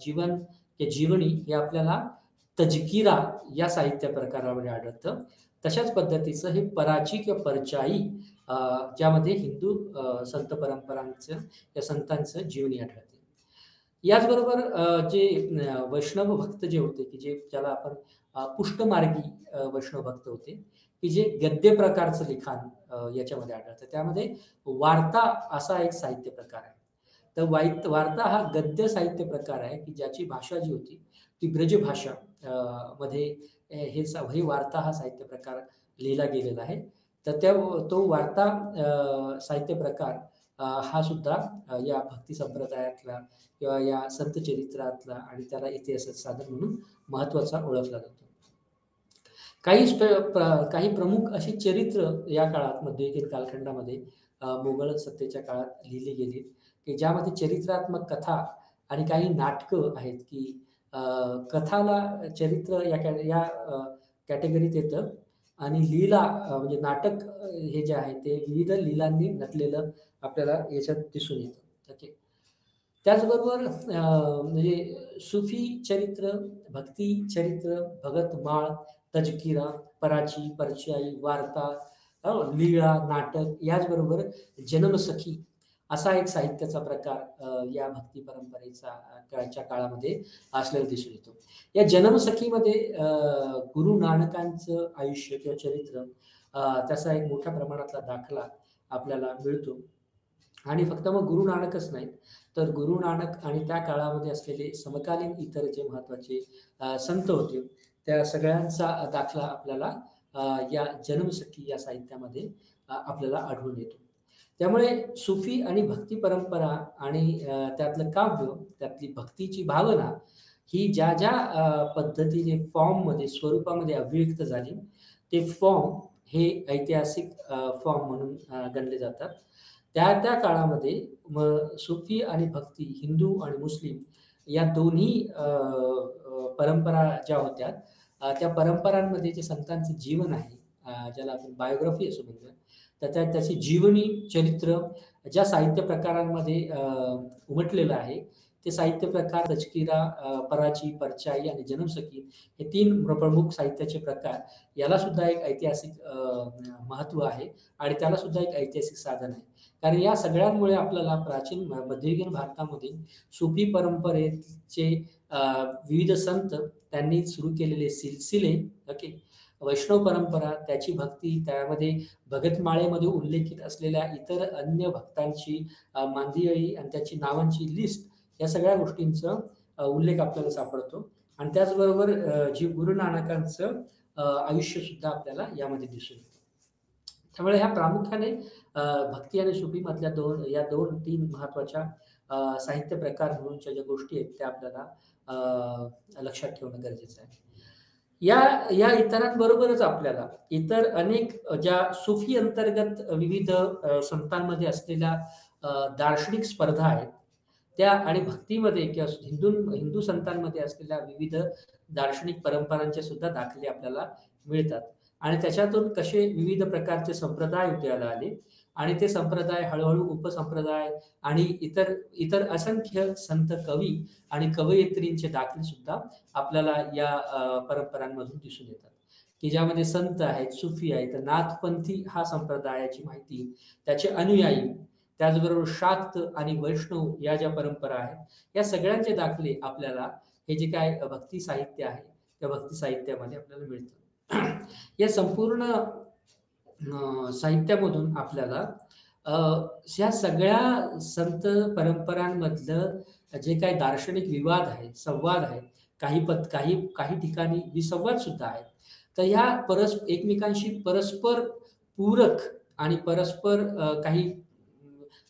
जीवन किंवा जीवनी हे आपल्याला तजकिरा या साहित्य प्रकारामध्ये आढळतं. तशाच पद्धतीचं हे पराची किंवा परचाई ज्यामध्ये हिंदू संत परंपरांचं या संतांचं जीवनी आढळते. याचबरोबर जे वैष्णव भक्त जे होते, की जे ज्याला आपण पुष्टमार्गी वैष्णव भक्त होते, की जे गद्य प्रकारचं लिखाण याच्यामध्ये आढळतं. त्यामध्ये वार्ता असा एक साहित्य प्रकार आहे. तर वार्ता हा गद्य साहित्य प्रकार आहे, की ज्याची भाषा जी होती, ती ब्रजभाषा मध्ये हे वार्ता हा साहित्य प्रकार लिहिला गेलेला आहे. तर तो वार्ता साहित्य प्रकार हा सुद्धा या भक्ती संप्रदायातला किंवा या संत चरित्रातला आणि त्याला इतिहासाचं साधन म्हणून महत्त्वाचा ओळखला जातो. काही प्रमुख अशी चरित्र या काळात मध्ययुगीन कालखंडामध्ये मोगल सत्तेच्या काळात लिहिली गेली, की ज्यामध्ये चरित्रात्मक कथा आणि काही नाटकं आहेत, की अ, कथाला चरित्र कॅटेगरीत येतं आणि लीला म्हणजे नाटक हे जे आहे ते विविध लीलांनी नटलेलं आपल्याला याच्यात दिसून येतं. ओके. त्याचबरोबर म्हणजे सुफी चरित्र, भक्ती चरित्र, भगतमाळ, तजकिरा, पराची, परचाई, वार्ता, लीळा, नाटक याचबरोबर जनमसखी असा एक साहित्याचा प्रकार या भक्ती परंपरेचा काळच्या काळामध्ये असलेला दिसून येतो. या जनमसखीमध्ये गुरु नानकांचं आयुष्य किंवा चरित्र त्याचा एक मोठ्या प्रमाणातला दाखला आपल्याला मिळतो. आणि फक्त मग गुरु नानकच नाहीत, तर गुरु नानक आणि त्या काळामध्ये असलेले समकालीन इतर जे महत्त्वाचे संत होते, त्या सगळ्यांचा दाखला आपल्याला या जन्मसखी या साहित्यामध्ये आपल्याला आढळून येतो. त्यामुळे सुफी आणि भक्ती परंपरा आणि त्यातलं काव्य, त्यातली भक्तीची भावना ही ज्या पद्धतीने फॉर्ममध्ये, स्वरूपामध्ये अभिव्यक्त झाली, ते फॉर्म हे ऐतिहासिक फॉर्म म्हणून गणले जातात. त्या काळामध्ये मग सुफी आणि भक्ती, हिंदू आणि मुस्लिम या दोन्ही परंपरा ज्या होत्या, त्या परंपरांमध्ये जे संतांचं जीवन आहे, ज्याला आपण बायोग्राफी असं म्हणूया, तर त्याची जीवनी चरित्र ज्या साहित्य प्रकारांमध्ये उमटलेलं आहे, ते साहित्य प्रकार तचकिरा, पराची, परचाई आणि जनमसखी हे 3 प्रमुख साहित्याचे प्रकार. याला सुद्धा एक ऐतिहासिक महत्त्व आहे आणि त्याला सुद्धा एक ऐतिहासिक साधन आहे. कारण या सगळ्यांमुळे आपल्याला प्राचीन मध्ययुगीन भारतामध्ये सुफी परंपरेचे अ, विविध संत त्यांनी सुरू केलेले सिलसिले, ओके. वैष्णव परंपरा, त्याची भक्ती, त्यामध्ये भगतमाळेमध्ये उल्लेखित असलेल्या इतर अन्य भक्तांची मांदियाळी आणि त्याची नावांची लिस्ट या सगळ्या गोष्टींचा उल्लेख आपल्याला सापडतो आणि त्याचबरोबर जी गुरु नानकांचं आयुष्यसुद्धा आपल्याला यामध्ये दिसून येतं. त्यामुळे ह्या प्रामुख्याने भक्ती आणि सुफीमधल्या 2-3 महत्त्वाच्या साहित्य प्रकार म्हणूनच्या ज्या गोष्टी आहेत त्या आपल्याला लक्षात ठेवणं गरजेचं आहे. या या इतरांबरोबरच आपल्याला इतर अनेक ज्या सुफी अंतर्गत विविध संतांमध्ये असलेल्या दार्शनिक स्पर्धा आहेत, त्या आणि भक्तीमध्ये किंवा हिंदू संतांमध्ये असलेल्या विविध दार्शनिक परंपरांचे सुद्धा दाखले आपल्याला मिळतात. आणि त्याच्यातून कसे विविध प्रकारचे संप्रदाय उदयाला आले आणि ते संप्रदाय हळू-हळू उपसंप्रदाय आणि इतर इतर असंख्य संत कवी आणि कवयित्रींचे दाखले सुद्धा आपल्याला या परंपरांमधून दिसून येतात, की ज्यामध्ये संत आहेत, सुफी आहेत, नाथपंथी हा संप्रदायाची माहिती, त्याचे अनुयायी, त्याचबरोबर शाक्त आणि वैष्णव या ज्या परंपरा आहेत, या सगळ्यांचे दाखले आपल्याला हे जे काही भक्ती साहित्य आहे, त्या भक्ती साहित्यामध्ये आपल्याला मिळतं. या संपूर्ण साहित्यामधून आपल्याला अ, ह्या सगळ्या संत परंपरांमधलं जे काही दार्शनिक विवाद आहे, संवाद आहे, काही काही ठिकाणी विसंवाद सुद्धा आहेत. तर ह्या एकमेकांशी परस्पर पूरक आणि परस्पर काही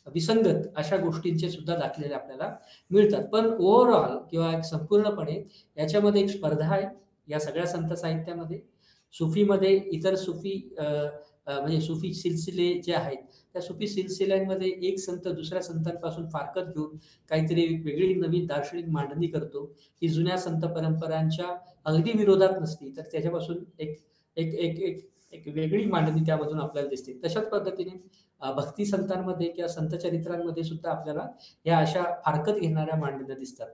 विसंगत अशा गोष्टींचे सुद्धा दाखले आपल्याला मिळतात. पण ओव्हरऑल किंवा एक संपूर्णपणे याच्यामध्ये एक स्पर्धा आहे, या सगळ्या संत साहित्यामध्ये. सुफीमध्ये इतर सुफी म्हणजे सुफी सिलसिले जे आहेत, त्या सुफी सिलसिल्यांमध्ये एक संत दुसऱ्या संतांपासून फारकत घेऊन काहीतरी एक वेगळी नवीन दार्शनिक मांडणी करतो. ही जुन्या संत परंपरांच्या अगदी विरोधात नसली, तर त्याच्यापासून एक एक एक एक एक वेगळी मांडणी त्यामधून आपल्याला दिसते. तशाच पद्धतीने भक्ती संतांमध्ये किंवा संत चरित्रांमध्ये सुद्धा आपल्याला या अशा फारकत घेणाऱ्या मांडण्या दिसतात.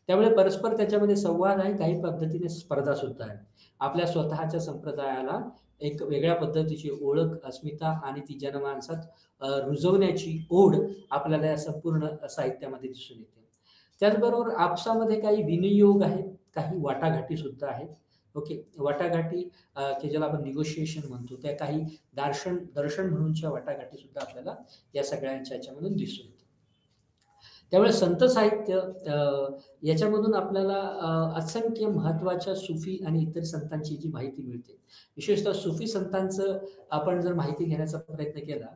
त्यामुळे परस्पर त्याच्यामध्ये संवाद आहे, काही पद्धतीने स्पर्धा सुद्धा आहे. आपल्या स्वतःच्या संप्रदायाला एक वेगळ्या पद्धतीची ओळख, अस्मिता आणि ती जनमानसात रुजवण्याची ओढ आपल्याला या संपूर्ण साहित्यामध्ये दिसून येते. त्याचबरोबर आपसामध्ये काही विनियोग आहेत, काही वाटाघाटी सुद्धा आहेत. ओके. वाटाघाटी की ज्याला आपण निगोशिएशन म्हणतो, त्या काही दर्शन म्हणूनच्या वाटाघाटी सुद्धा आपल्याला या सगळ्यांच्या ह्याच्यामधून दिसून येतात. त्यामुळे संत साहित्य याच्यामधून आपल्याला असंख्य महत्त्वाच्या सुफी आणि इतर संतांची जी माहिती मिळते. विशेषतः सुफी संतांचं आपण जर माहिती घेण्याचा प्रयत्न केला,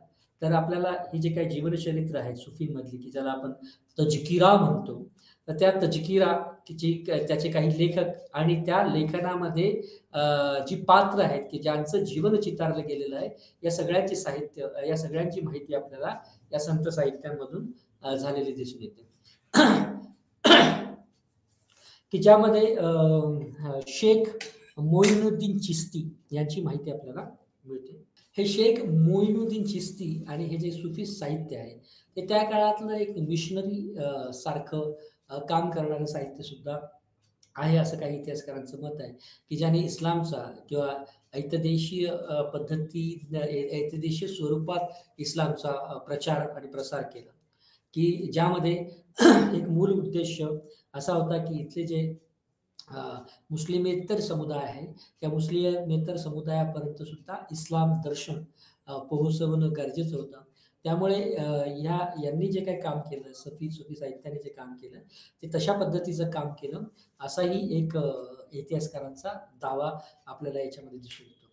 तर आपल्याला ही जे काही जीवनचरित्र आहे सुफींमधली, की ज्याला आपण तजकिरा म्हणतो. तर त्या तजकिरा त्याचे काही लेखक आणि त्या लेखनामध्ये अ, जी पात्र आहेत, की ज्यांचं जीवन चितारलं गेलेलं आहे, या सगळ्यांची माहिती आपल्याला या संत साहित्यांमधून झालेली दिसून येते. की ज्यामध्ये शेख मोइनुद्दीन चिश्ती यांची माहिती आपल्याला मिळते. हे शेख मोइनुद्दीन चिश्ती आणि हे जे सुफी साहित्य आहे, ते त्या काळातलं एक मिशनरी सारखं काम करणारं साहित्य सुद्धा आहे, असं काही इतिहासकारांचं मत आहे, की ज्याने इस्लामचा किंवा ऐतदेशीय स्वरूपात इस्लामचा प्रचार आणि प्रसार केला. की ज्यामध्ये एक मूल उद्देश असा होता, की इथले जे अ, मुस्लिमेतर समुदाय आहे, त्या मुस्लिमेतर समुदायापर्यंत सुद्धा इस्लाम दर्शन पोहोचवणं गरजेचं होतं. त्यामुळे यांनी जे काही काम केलं, सुफी साहित्याने जे काम केलं, ते तशा पद्धतीचं काम केलं, असाही एक इतिहासकारांचा दावा आपल्याला याच्यामध्ये दिसून येतो.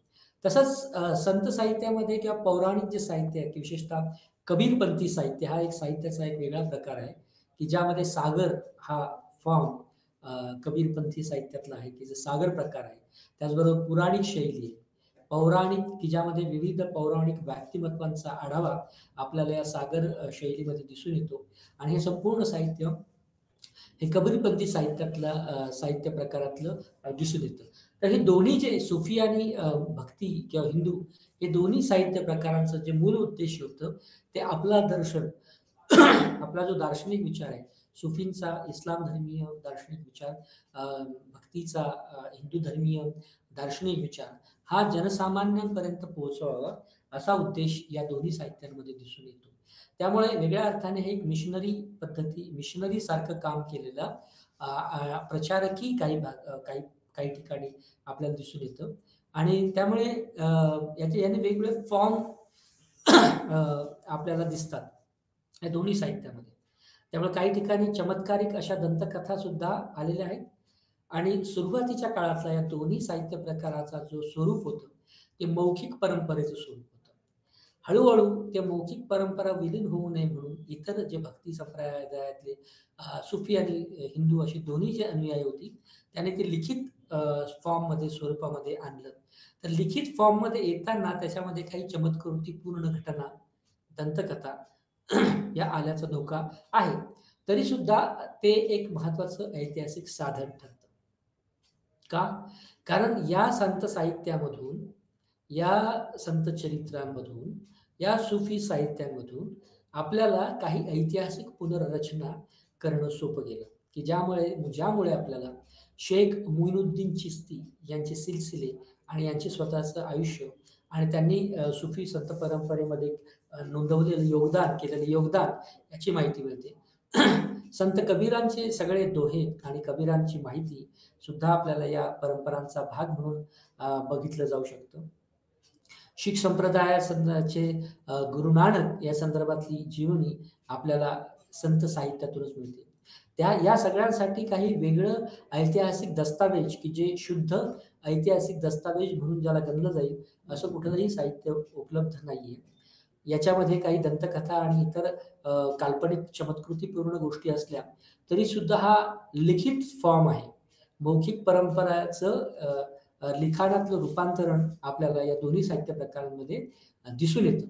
तसंच संत साहित्यामध्ये किंवा पौराणिक जे साहित्य आहे, की विशेषतः कबीरपंथी साहित्य हा एक साहित्याचा एक वेगळा प्रकार आहे, की ज्यामध्ये सागर हा फॉर्म कबीरपंथी साहित्यातला आहे, की जे सागर प्रकार आहे. त्याचबरोबर पुराणिक शैली आहे. पौराणिक की ज्यामध्ये विविध पौराणिक व्यक्तिमत्त्वांचा आढावा आपल्याला या सागर शैलीमध्ये दिसून येतो आणि हे संपूर्ण साहित्य हे कबीरपंथी साहित्य प्रकारातलं दिसून येतं. तर हे दोन्ही जे सुफी आणि भक्ती किंवा हिंदू हे दोन्ही साहित्य प्रकारांचं जे मूल उद्देश होतं, ते आपला दर्शन आपला जो दार्शनिक विचार आहे, सुफींचा इस्लाम धर्मीय दार्शनिक विचार, भक्तीचा हिंदू धर्मीय दार्शनिक विचार, हा जनसामान्यांपर्यंत पोहोचवावा, असा उद्देश या दोन्ही साहित्यांमध्ये दिसून येतो. त्यामुळे वेगळ्या अर्थाने हे एक मिशनरीसारखं काम केलेलं प्रचारकही काही काही ठिकाणी आपल्याला दिसून येतं आणि त्यामुळे याने वेगवेगळे फॉर्म आपल्याला दिसतात. या दोन्ही साहित्यामध्ये. त्यामुळे काही ठिकाणी चमत्कारिक अशा दंतकथा सुद्धा आलेल्या आहेत आणि सुरुवातीच्या काळातला या दोन्ही साहित्य प्रकाराचा जो स्वरूप होतं, ते मौखिक परंपरेचं स्वरूप होतं. हळू-हळू ते मौखिक परंपरा विलीन होऊ नये म्हणून इतर जे भक्ती संप्रदायातले सुफी आणि हिंदू असे दोन्ही जे अनुयायी होती, त्याने ते लिखित फॉर्ममध्ये स्वरूपामध्ये आणलं. तर लिखित फॉर्ममध्ये येताना त्याच्यामध्ये काही चमत्कृतीपूर्ण घटना, दंतकथा या आल्याचा धोका आहे. तरीसुद्धा ते एक महत्त्वाचं ऐतिहासिक साधन ठरतं. का? कारण या संत साहित्यामधून, या संत चरित्रांमधून, या सुफी साहित्यांमधून आपल्याला काही ऐतिहासिक पुनर्रचना करणं सोपं गेलं, की ज्यामुळे आपल्याला शेख मुइनुद्दीन चिश्ती यांचे सिलसिले आणि यांचे स्वतःचं आयुष्य आणि त्यांनी सुफी संत परंपरेमध्ये केलेलं योगदान याची माहिती मिळते. संत कबीरांचे सगळे दोहे आणि कबीरांची माहिती सुद्धा आपल्याला या परंपरांचा भाग म्हणून बघितलं जाऊ शकतं. शीख संप्रदायाचे गुरु नानक या संदर्भातली जीवनी आपल्याला संत साहित्यातूनच मिळते. या सगळ्यांसाठी काही वेगळं ऐतिहासिक दस्तावेज, की जे शुद्ध ऐतिहासिक दस्तावेज म्हणून ज्याला गणलं जाईल, असं कुठलंही साहित्य उपलब्ध नाहीये. याच्यामध्ये काही दंतकथा आणि इतर काल्पनिक चमत्कृतीपूर्ण गोष्टी असल्या, तरीसुद्धा हा लिखित फॉर्म आहे. मौखिक परंपराचं लिखाणातलं रूपांतरण आपल्याला या दोन्ही साहित्य प्रकारांमध्ये दिसून येतं.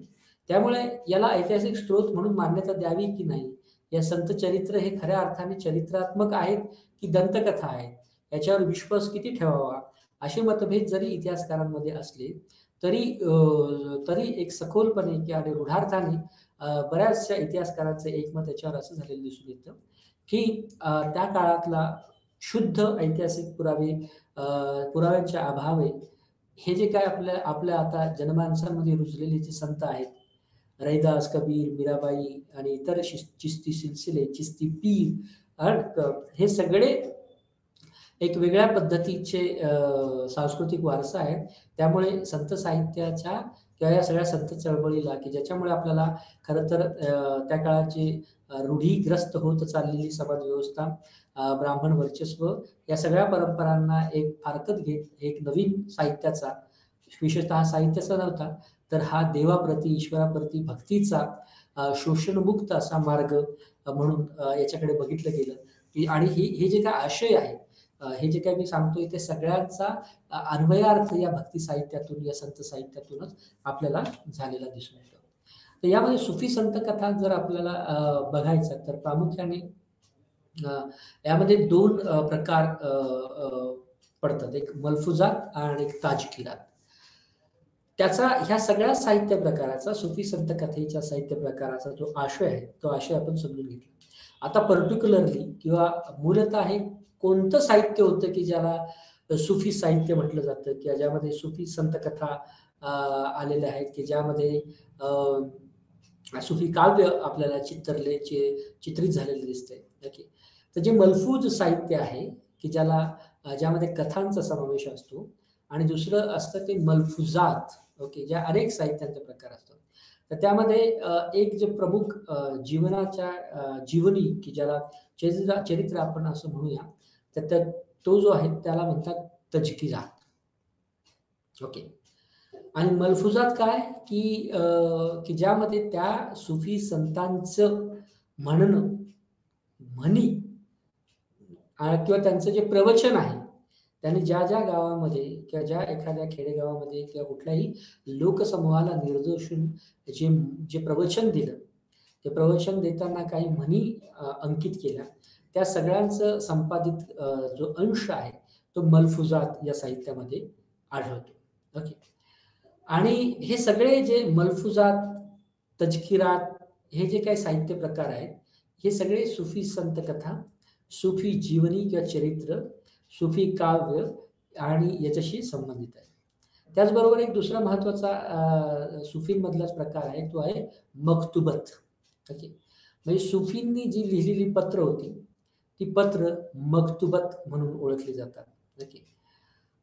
त्यामुळे याला ऐतिहासिक स्रोत म्हणून मान्यता द्यावी की नाही, या संत चरित्र हे खऱ्या अर्थाने चरित्रात्मक आहेत की दंतकथा आहेत, याच्यावर विश्वास किती ठेवावा, असे मतभेद जरी इतिहासकारांमध्ये असले, तरी एक सखोलपणे किंवा आणि रूढार्थाने बऱ्याचशा इतिहासकारांचं एकमत याच्यावर असं झालेलं दिसून येतं, की त्या काळातला शुद्ध ऐतिहासिक पुराव्यांच्या अभावे हे जे काही आपल्या आपल्या आता जनमानसामध्ये रुजलेले जे संत आहेत, रैदास, कबीर, मीराबाई आणि इतर चिश्ती सिलसिले, चिश्ती पीर हे सगळे एक वेगळ्या पद्धतीचे सांस्कृतिक वारसा आहे. त्यामुळे संत साहित्याच्या किंवा या सगळ्या संत चळवळीला, की ज्याच्यामुळे आपल्याला खरं तर त्या काळाची रूढीग्रस्त होत चाललेली समाज व्यवस्था, ब्राह्मण वर्चस्व या सगळ्या परंपरांना एक फारकत घेत एक नवीन साहित्याचा, विशेषतः साहित्याचा नव्हता, तर हा देवाप्रती, ईश्वराप्रती भक्तीचा शोषणमुक्त असा मार्ग म्हणून याच्याकडे बघितलं गेलं, की आणि हे जे काही आशय आहे, हे जे काही मी सांगतोय ते सगळ्यांचा अन्वयार्थ या भक्ती साहित्यातून, या संत साहित्यातूनच आपल्याला झालेला दिसून येतो. तर यामध्ये सुफी संत कथा जर आपल्याला बघायचं तर प्रामुख्याने अ, यामध्ये 2 प्रकार अ, अ, पडतात. एक मल्फुजात आणि एक ताजकीरात. त्याचा ह्या सगळ्या साहित्य प्रकाराचा, सुफी संत कथेच्या साहित्य प्रकाराचा जो आशय आहे, तो आशय आपण समजून घेतला. आता पर्टिक्युलरली किंवा मूलतः हे कोणतं साहित्य होतं, की ज्याला सुफी साहित्य म्हटलं जातं किंवा ज्यामध्ये सुफी संत कथा आलेल्या आहेत, की ज्यामध्ये सुफी काव्य आपल्याला चित्रित झालेलं दिसतंय. ओके. तर जे मलफूज साहित्य आहे, की ज्यामध्ये कथांचा समावेश असतो आणि दुसरं असतं ते मलफुजात. ओके. ज्या अनेक साहित्यांचे प्रकार असतात. तर त्यामध्ये एक जे प्रमुख जीवनाच्या जीवनी, की ज्याला चरित्र आपण असं म्हणूया, तर तो जो आहे त्याला म्हणतात तजकिरात. ओके. आणि मलफुजात काय, की ज्यामध्ये त्या सुफी संतांचं म्हणणं, म्हणी किंवा त्यांचं जे प्रवचन आहे, त्यांनी ज्या गावामध्ये किंवा ज्या एखाद्या खेडेगावामध्ये किंवा कुठल्याही लोकसमूहाला निर्देशून जे जे प्रवचन दिलं, ते प्रवचन देताना काही म्हणी अंकित केल्या, त्या सगळ्यांचं संपादित जो अंश आहे, तो मलफुजात या साहित्यामध्ये आढळतो. ओके. आणि हे सगळे जे मलफुजात, तजकिरात हे जे काही साहित्य प्रकार आहेत, हे सगळे सुफी संत कथा, सुफी जीवनी किंवा चरित्र, सुफी काव्य आणि याच्याशी संबंधित आहे. त्याचबरोबर एक दुसरा महत्त्वाचा सुफींमधलाच प्रकार आहे, तो आहे मक्तुबत. ओके. म्हणजे सुफींनी जी लिहिलेली पत्र होती, ती पत्र मक्तुबत म्हणून ओळखली जातात. ओके.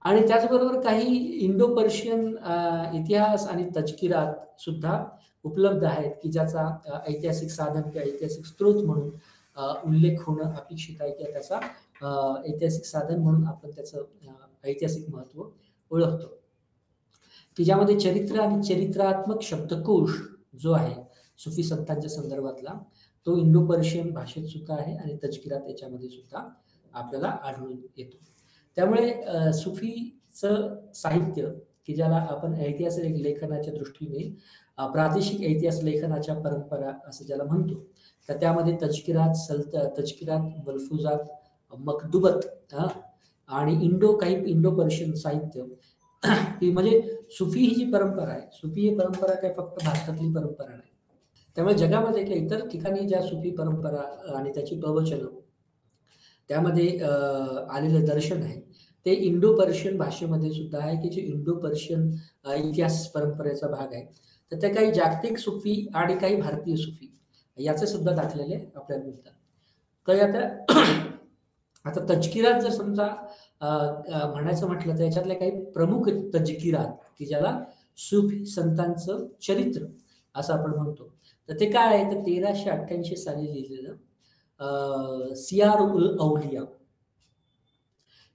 आणि त्याचबरोबर काही इंडो पर्शियन इतिहास आणि तजकिरात सुद्धा उपलब्ध आहेत, की ज्याचा ऐतिहासिक साधन किंवा ऐतिहासिक स्रोत म्हणून उल्लेख होणं अपेक्षित आहे किंवा त्याचा ऐतिहासिक साधन म्हणून आपण त्याचं ऐतिहासिक महत्त्व ओळखतो, की ज्यामध्ये चरित्र आणि चरित्रात्मक शब्दकोश जो आहे सुफी संतांच्या संदर्भातला, तो इंडो पर्शियन भाषेत सुद्धा आहे आणि तजकिरात याच्यामध्ये सुद्धा आपल्याला आढळून येतो. त्यामुळे सुफीचं साहित्य, की ज्याला आपण ऐतिहासिक लेखनाच्या दृष्टीने प्रादेशिक इतिहास लेखनाच्या परंपरा असं ज्याला म्हणतो, तर त्यामध्ये तजकिरात, मलफुजात, मकदुबत आणि काही इंडो पर्शियन साहित्य की म्हणजे सुफी ही जी परंपरा आहे, सुफी ही परंपरा काही फक्त भारतातली परंपरा नाही. त्यामुळे जगामध्ये किंवा इतर ठिकाणी ज्या सुफी परंपरा आणि त्याची प्रवचनं, त्यामध्ये आलेलं दर्शन आहे, ते इंडो पर्शियन भाषेमध्ये सुद्धा आहे, की जे इंडो पर्शियन इतिहास परंपरेचा भाग आहे. तर ते काही जागतिक सुफी आणि काही भारतीय सुफी याचे सुद्धा दाखलेले आपल्याला मिळतात. तर आता आता तजकिरात जर समजा म्हणायचं म्हटलं तर याच्यातल्या काही प्रमुख तजकिरात, की ज्याला सुफी संतांचं चरित्र असं आपण म्हणतो. तर ते काय आहे, तर 1388 साली लिहिलेलं सियार उल औलिया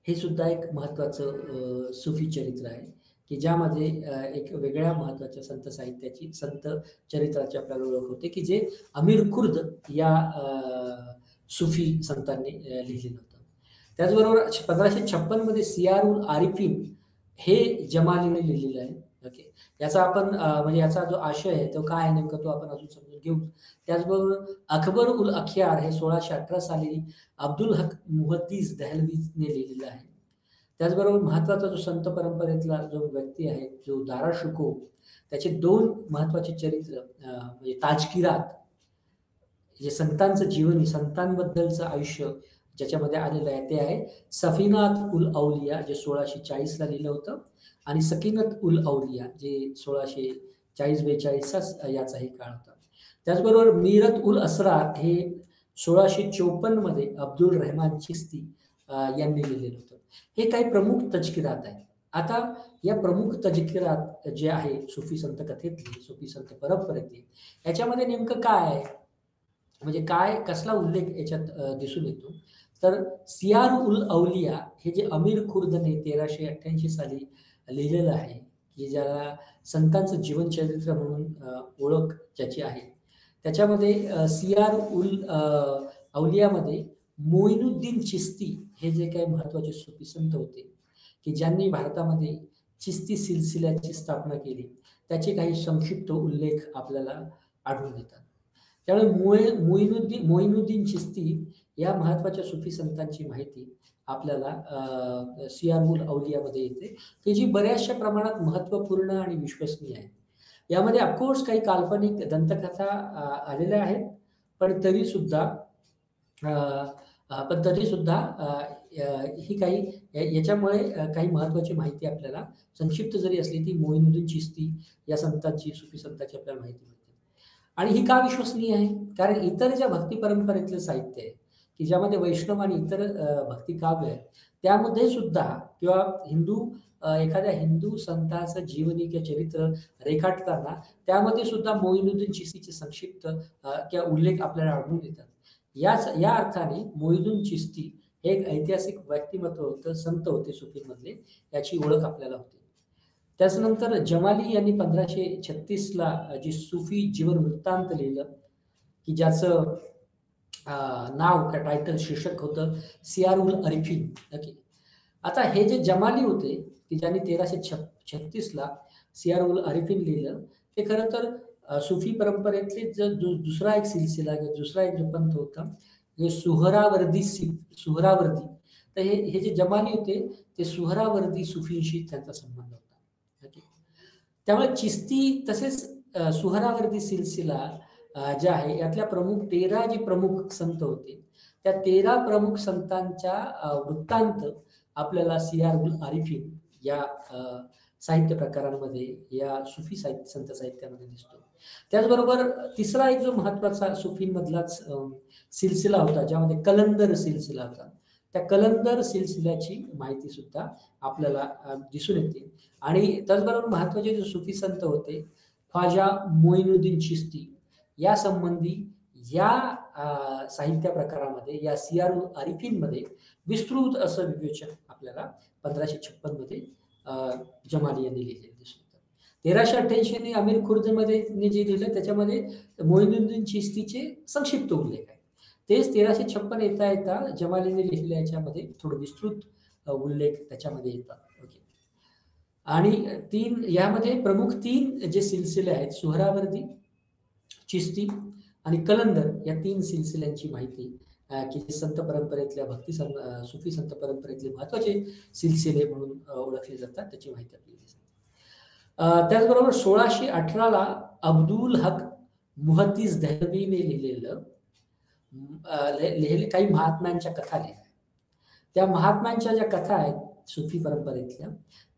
हे सुद्धा एक महत्त्वाचं सुफी चरित्र आहे, की ज्यामध्ये एक वेगळ्या महत्त्वाच्या संत साहित्याची, संत चरित्राची आपल्याला ओळख होते, की जे अमीर खुर्द या सुफी संतांनी लिहिलेलं होतं. त्याचबरोबर 1556 मध्ये सियारुल आरिफीन हे जमालीने लिहिलेलं आहे. ओके. याचा आपण म्हणजे याचा जो आशय आहे तो काय आहे नेमका, तो आपण अजून समजून घेऊ. त्याचबरोबर अकबर उल अखियार हे 1618 साली अब्दुल हक मुहद्दिस दहलवीने लिहिलेलं आहे. त्याचबरोबर महत्त्वाचा जो संत परंपरेतला जो व्यक्ती आहे, जो दारा शिकोह, त्याचे 2 महत्त्वाचे चरित्र म्हणजे ताजकिरात, जे संतांचं जीवन, संतांबद्दलचं आयुष्य ज्याच्यामध्ये आलेलं आहे, ते आहे सफीनात उल औलिया, जे 1640 ला लिहिलं होतं आणि सकीनत उल औलिया, जे 1640-42 याचाही काळ होता. त्याचबरोबर मीरत उल असरार हे 1654 मध्ये अब्दुल रहमान चिश्ती यांनी लिहिलेलं होतं. हे काही प्रमुख तज़किरात आहेत. आता या प्रमुख तज़किरात जे आहे सुफी संत कथेतली, सुफी संत परंपरेतली, याच्यामध्ये नेमकं काय आहे? म्हणजे काय कसला उल्लेख याच्यात दिसून येतो? तर सियार उल औलिया हे जे अमीर खुर्दने 1388 साली लिहिलेलं आहे, की ज्याला संतांचं जीवनचरित्र म्हणून ओळख ज्याची आहे. त्याच्यामध्ये सियार उल औलियामध्ये मोइनुद्दीन चिश्ती हे जे काही महत्त्वाचे सुफी संत होते, की ज्यांनी भारतामध्ये चिश्ती सिलसिल्याची स्थापना केली, त्याचे काही संक्षिप्त उल्लेख आपल्याला आढळून येतात. त्यामुळे मोइनुद्दीन चिश्ती या महत्त्वाच्या सुफी संतांची माहिती आपल्याला सियार उल औलियामध्ये येते, की जी बऱ्याचशा प्रमाणात महत्त्वपूर्ण आणि विश्वसनीय आहे. यामध्ये ऑफकोर्स काही काल्पनिक दंतकथा आलेल्या आहेत, पण तरीसुद्धा अ, पण तरीसुद्धा ही काही याच्यामुळे काही महत्त्वाची माहिती आपल्याला संक्षिप्त जरी असली, ती मोइनुद्दीन चिश्ती या संतांची, सुफी संतांची आपल्याला माहिती मिळते. आणि ही का विश्वसनीय आहे? कारण इतर ज्या भक्ती परंपरेतलं साहित्य आहे, की ज्यामध्ये वैष्णव आणि इतर भक्ती काव्य आहेत, त्यामध्ये सुद्धा किंवा एखाद्या हिंदू संताचं जीवनी किंवा चरित्र रेखाटताना त्यामध्ये सुद्धा मोइनुद्दीन चिश्तीचे संक्षिप्त किंवा उल्लेख आपल्याला आढळून येतात. या अर्थाने मोइनुद्दीन चिश्ती हे एक ऐतिहासिक व्यक्तिमत्व होतं, संत होते सुफीमधले, याची ओळख आपल्याला होते. त्याच्यानंतर जमाली यांनी 1536 ला जी सुफी जीवन वृत्तांत लिहिलं, की ज्याचं नाव का टायटल शीर्षक होतं सियार उल अरिफीन. ओके. आता हे जे जमाली होते, की ज्यांनी 1336 ला सियार उल अरिफीन लिहिलं, ते खरं तर सुफी परंपरेतले दुसरा एक सिलसिला किंवा दुसरा एक जो पंथ होता, म्हणजे सुहरावर्दी. तर हे जे जमाली होते, ते सुहरावर्दी सुफींशी त्यांचा संबंध होता. ओके. त्यामुळे चिश्ती तसेच सुहरावर्दी सिलसिला जे आहे, यातल्या प्रमुख 13 जे प्रमुख संत होते, त्या 13 प्रमुख संतांच्या वृत्तांत आपल्याला सियार उल आरिफीन या साहित्य प्रकारांमध्ये, या सुफी संत साहित्यामध्ये दिसतो. त्याचबरोबर तिसरा एक जो महत्त्वाचा सुफींमधलाच सिलसिला होता, ज्यामध्ये कलंदर सिलसिला होता. त्या कलंदर सिलसिल्याची माहिती सुद्धा आपल्याला दिसून येते. आणि त्याचबरोबर महत्त्वाचे जे सुफी संत होते, ख्वाजा मोइनुद्दीन चिश्ती या संबंधी या साहित्य प्रकारामध्ये, या सियार उल आरिफीनमध्ये विस्तृत असं विवेचन आपल्याला 1556 मध्ये जमाली यांनी लिहिलेलं दिसून येतं. 1388 ने अमीर खुर्दमध्ये जे लिहिलं, त्याच्यामध्ये मोइनुद्दीन चिश्तीचे संक्षिप्त उल्लेख आहे. तेच 1356 येता जमालीने लिहिलेल्या याच्यामध्ये थोडं विस्तृत उल्लेख त्याच्यामध्ये येतात. ओके. आणि यामध्ये प्रमुख 3 जे सिलसिले आहेत, सुहरावर्दी, चिश्ती आणि कलंदर, या 3 सिलसिल्यांची माहिती, की जे संत परंपरेतल्या सुफी संत परंपरेतले महत्त्वाचे सिलसिले म्हणून ओळखले जातात, त्याची माहिती आपल्याला दिसते. त्याचबरोबर 1618 ला अब्दुल हक मुहद्दिस देहलवीने लिहिलेलं काही महात्म्यांच्या कथा लिहिल्या. त्या महात्म्यांच्या ज्या कथा आहेत सुफी परंपरेतल्या,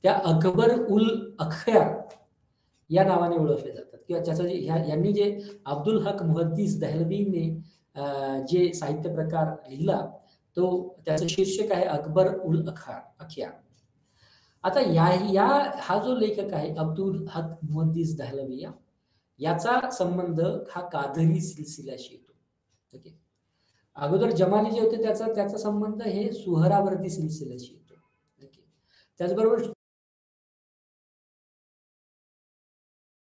त्या अकबर उल अख्यार या नावाने ओळखले जातात, किंवा त्याचं यांनी जे अब्दुल हक मुहद्दिस देहलवीने जे साहित्य प्रकार लिहिला, तो त्याचं शीर्षक आहे अकबर उल अख्यार. आता हा जो लेखक आहे अब्दुल हक मुहद्दिस देहलवी, याचा संबंध हा कादरी सिलसिल्याशी येतो. ओके. अगोदर जमाली जे होते, त्याचा संबंध हे सुहरावर्दी सिलसिल्याशी येतो. ओके. त्याचबरोबर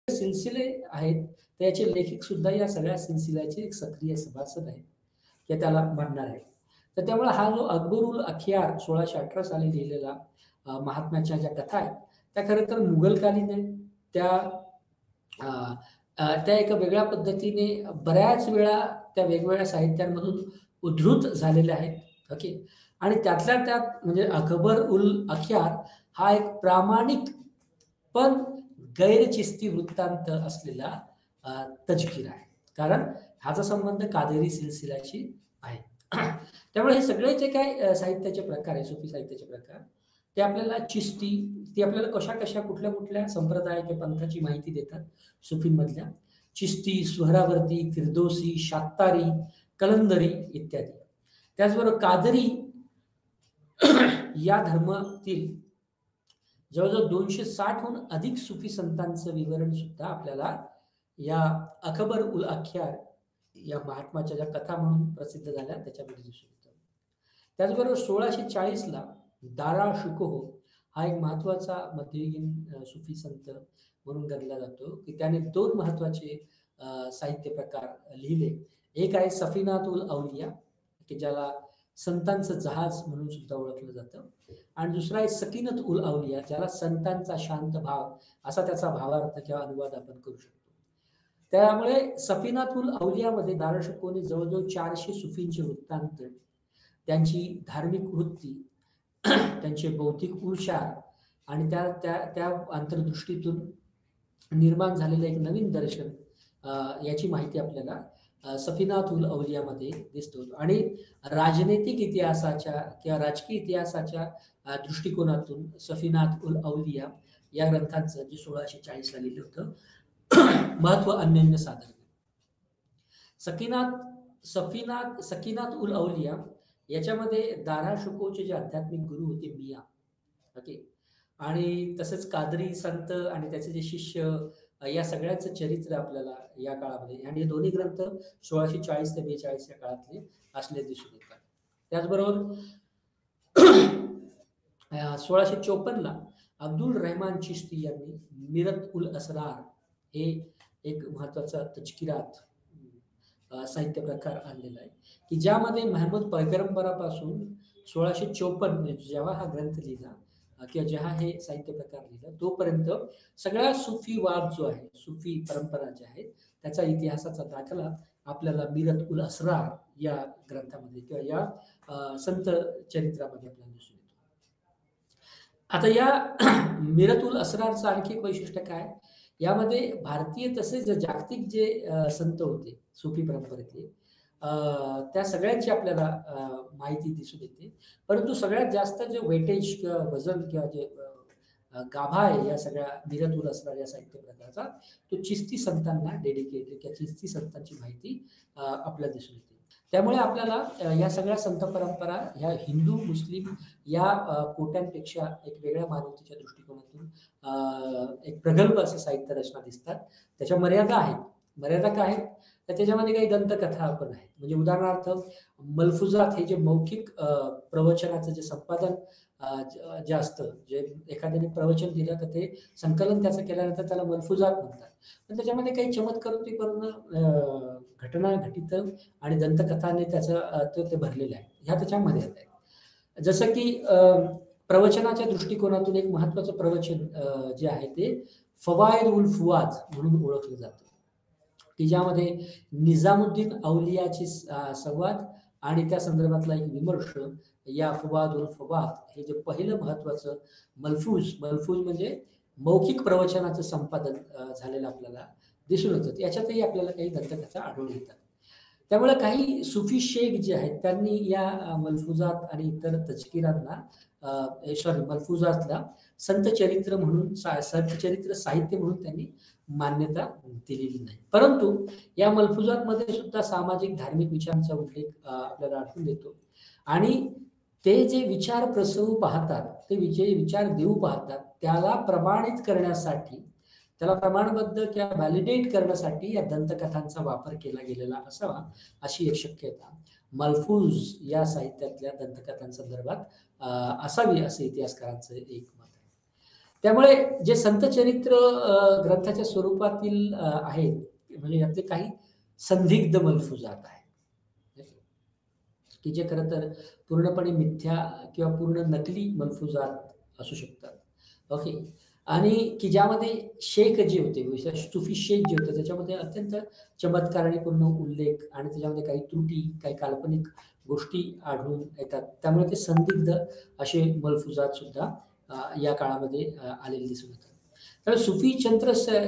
सिलसिले आहेत, त्याचे लेखक सुद्धा या सगळ्या सिलसिल्याचे एक सक्रिय सभासद आहेत, किंवा त्याला म्हणणार आहेत. तर त्यामुळे हा जो अकबर उल अख्यार 1618 साली लिहिलेला महात्म्याच्या ज्या कथा आहेत, त्या खरं तर मुघलकालीन आहेत. त्या एका वेगळ्या पद्धतीने बऱ्याच वेळा त्या वेगवेगळ्या साहित्यांमधून उद्धृत झालेल्या आहेत. ओके. आणि त्यातल्या त्यात म्हणजे अकबर उल अख्यार हा एक प्रामाणिक पण गैरचिश्ती वृत्तांत असलेला तज़किर आहे. कारण ह्याचा संबंध कादेरी सिलसिल्याशी आहे. त्यामुळे हे सगळे जे काही साहित्याचे प्रकार आहे, सुफी साहित्याचे प्रकार, ते आपल्याला चिश्ती, ती आपल्याला कशा कुठल्या संप्रदाय किंवा पंथाची माहिती देतात सुफींमधल्या. चिश्ती, सुहरावर्दी, फिरदोसी, शात्तारी, कलंदरी इत्यादी. त्याचबरोबर कादरी या धर्मातील जवळजवळ 260हून अधिक सुफी संतांचं विवरण सुद्धा आपल्याला या अकबर उल अख्यार या महात्माच्या ज्या कथा म्हणून प्रसिद्ध झाल्या त्याच्यामध्ये दिसून येतं. त्याचबरोबर 1640ला दारा शुकोह हा एक महत्वाचा मध्ययुगीन सुफी संत म्हणून गणला जातो, की त्याने 2 महत्वाचे साहित्य प्रकार लिहिले. एक आहे सफीनात उल अवलिया, की ज्याला संतांचं जहाज म्हणून सुद्धा ओळखलं जातं, आणि दुसरा आहे सकीनत उल अवलिया, ज्याला संतांचा शांत भाव असा त्याचा भावार्थ किंवा अनुवाद आपण करू शकतो. त्यामुळे सफीनात उल अवलियामध्ये दारा शुकोहने जवळजवळ 400 सुफींचे वृत्तांत, त्यांची धार्मिक वृत्ती, त्यांचे बौद्धिक उच्चार आणि त्या त्या त्या अंतर्दृष्टीतून निर्माण झालेलं एक नवीन दर्शन याची माहिती आपल्याला सफीनात उल अवलियामध्ये दिसतो. आणि राजनैतिक इतिहासाच्या किंवा राजकीय इतिहासाच्या दृष्टिकोनातून सफीनात उल अवलिया या ग्रंथांचं जे 1640ला लिहिलं होतं महत्व अन्योन्य साधन. सकीनात उल अवलिया याच्यामध्ये दारा शुकोहचे जे आध्यात्मिक गुरु होते मिया, ओके, आणि तसंच कादरी संत आणि त्याचे जे शिष्य या सगळ्यांचं चरित्र आपल्याला या काळामध्ये, आणि हे दोन्ही ग्रंथ 1640 ते 42 या काळातले असले दिसून येतात. त्याचबरोबर 1654ला अब्दुल रहमान चिश्ती यांनी मिरत उल असरार हे एक महत्वाचा तजकिरात साहित्य प्रकार आणलेला आहे, की ज्यामध्ये महमूद पैगंबरापासून 1654 म्हणजे जेव्हा हा ग्रंथ लिहिला किंवा जेव्हा हे साहित्य प्रकार लिहिला तोपर्यंत सगळ्या सुफी वाद जो आहे, सुफी परंपरा ज्या आहेत त्याचा इतिहासाचा दाखला आपल्याला मिरत उल असरार या ग्रंथामध्ये किंवा या संत चरित्रामध्ये आपल्याला दिसून येतो. आता या मिरत उल असरारचं आणखी एक वैशिष्ट्य काय, यामध्ये भारतीय तसेच जागतिक जे संत होते सुफी परंपरेतले त्या सगळ्यांची आपल्याला माहिती दिसून येते. परंतु सगळ्यात जास्त जे वेटेज किंवा वजन किंवा जे गाभा आहे या सगळ्या मिरत उल असरार या साहित्य प्रकाराचा, तो चिश्ती संतांना डेडिकेटेड किंवा चिश्ती संतांची माहिती आपल्याला दिसून येते. त्यामुळे आपल्याला या सगळ्या संत परंपरा ह्या हिंदू मुस्लिम या कोट्यांपेक्षा एक वेगळ्या मानवतेच्या दृष्टिकोनातून एक प्रगल्भ असं साहित्य रचना दिसतात. त्याच्या मर्यादा आहेत. मर्यादा काय आहेत, तर त्याच्यामध्ये काही दंतकथा पण आहेत. म्हणजे उदाहरणार्थ मलफुजात हे जे मौखिक प्रवचनाचं जे संपादन जे असतं, जे एखाद्याने प्रवचन दिलं तर ते संकलन त्याचं केल्यानंतर त्याला मलफुजात म्हणतात. पण त्याच्यामध्ये काही चमत्कारोक्तीपूर्ण घटना घटित आणि दंतकथाने त्याचं ते भरलेलं आहे. ह्या त्याच्या मर्यादा आहेत. जसं की प्रवचनाच्या दृष्टिकोनातून एक महत्वाचं प्रवचन जे आहे ते फवायद उल फुआद म्हणून ओळखलं जातं, की ज्यामध्ये निजामुद्दीन औलियाची संवाद आणि त्या संदर्भातला एक विमर्श या फवाद उल फवाद हे जे पहिलं महत्वाचं मलफूज म्हणजे मौखिक प्रवचनाचं संपादन झालेलं आपल्याला दिसून येतं. याच्यातही आपल्याला काही दंतकथा आढळून येतात. त्यामुळे काही सुफी शेख जे आहेत त्यांनी या मलफुजात आणि इतर तजकिरांना मलफुजातला संत चरित्र म्हणून संत चरित्र साहित्य म्हणून त्यांनी मान्यता दिलेली नाही. परंतु या मलफुजातमध्ये सुद्धा सामाजिक धार्मिक विचारांचा उल्लेख आपल्याला आढळून येतो आणि ते जे विचार प्रसवू पाहतात, ते विचार देऊ पाहतात, त्याला प्रमाणित करण्यासाठी, त्याला प्रमाणबद्ध किंवा व्हॅलिडेट करण्यासाठी या दंतकथांचा वापर केला गेलेला असावा अशी एक शक्यता मलफूज या साहित्यातल्या दंतकथांसंदर्भात असावी असं इतिहासकारांचं एक मत आहे. त्यामुळे जे संत चरित्र ग्रंथाच्या स्वरूपातील आहेत, म्हणजे यातले काही संदिग्ध मलफुजात आहेत की जे खरं तर पूर्णपणे मिथ्या किंवा पूर्ण नकली मलफुजात असू शकतात, ओके, आणि की ज्यामध्ये शेख जे होते, विशेष सुफी शेख जे होते, त्याच्यामध्ये अत्यंत चमत्काराने उल्लेख आणि त्याच्यामध्ये काही त्रुटी, काही काल्पनिक गोष्टी आढळून येतात. त्यामुळे ते संदिग्ध असे मलफुजात सुद्धा या काळामध्ये आलेले दिसून येतात. तर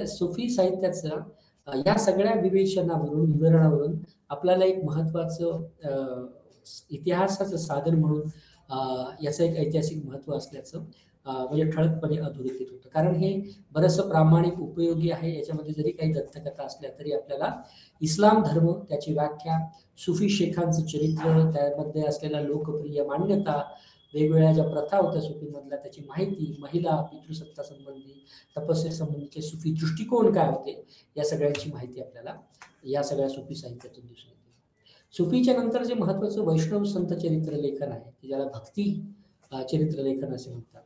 सुफी साहित्याचं या सगळ्या विवरणावरून आपल्याला एक महत्वाचं इतिहासाचं साधन म्हणून याचं एक ऐतिहासिक महत्व असल्याचं म्हणजे ठळकपणे अधोरेखित होतं. कारण हे बरंचसं प्रामाणिक उपयोगी आहे. याच्यामध्ये जरी काही दंतकथा असल्या तरी आपल्याला इस्लाम धर्म, त्याची व्याख्या, सुफी शेखांचं चरित्र, त्यामध्ये असलेल्या लोकप्रिय मान्यता, वेगवेगळ्या ज्या प्रथा होत्या सुफीमधल्या त्याची माहिती, महिला, पितृसत्ता संबंधी, तपस्येसंबंधीचे सुफी दृष्टिकोन काय होते, या सगळ्यांची माहिती आपल्याला या सगळ्या सुफी साहित्यातून दिसून येते. सुफीच्या नंतर जे महत्त्वाचं वैष्णव संत चरित्र लेखन आहे, की ज्याला भक्ती चरित्र लेखन असे म्हणतात.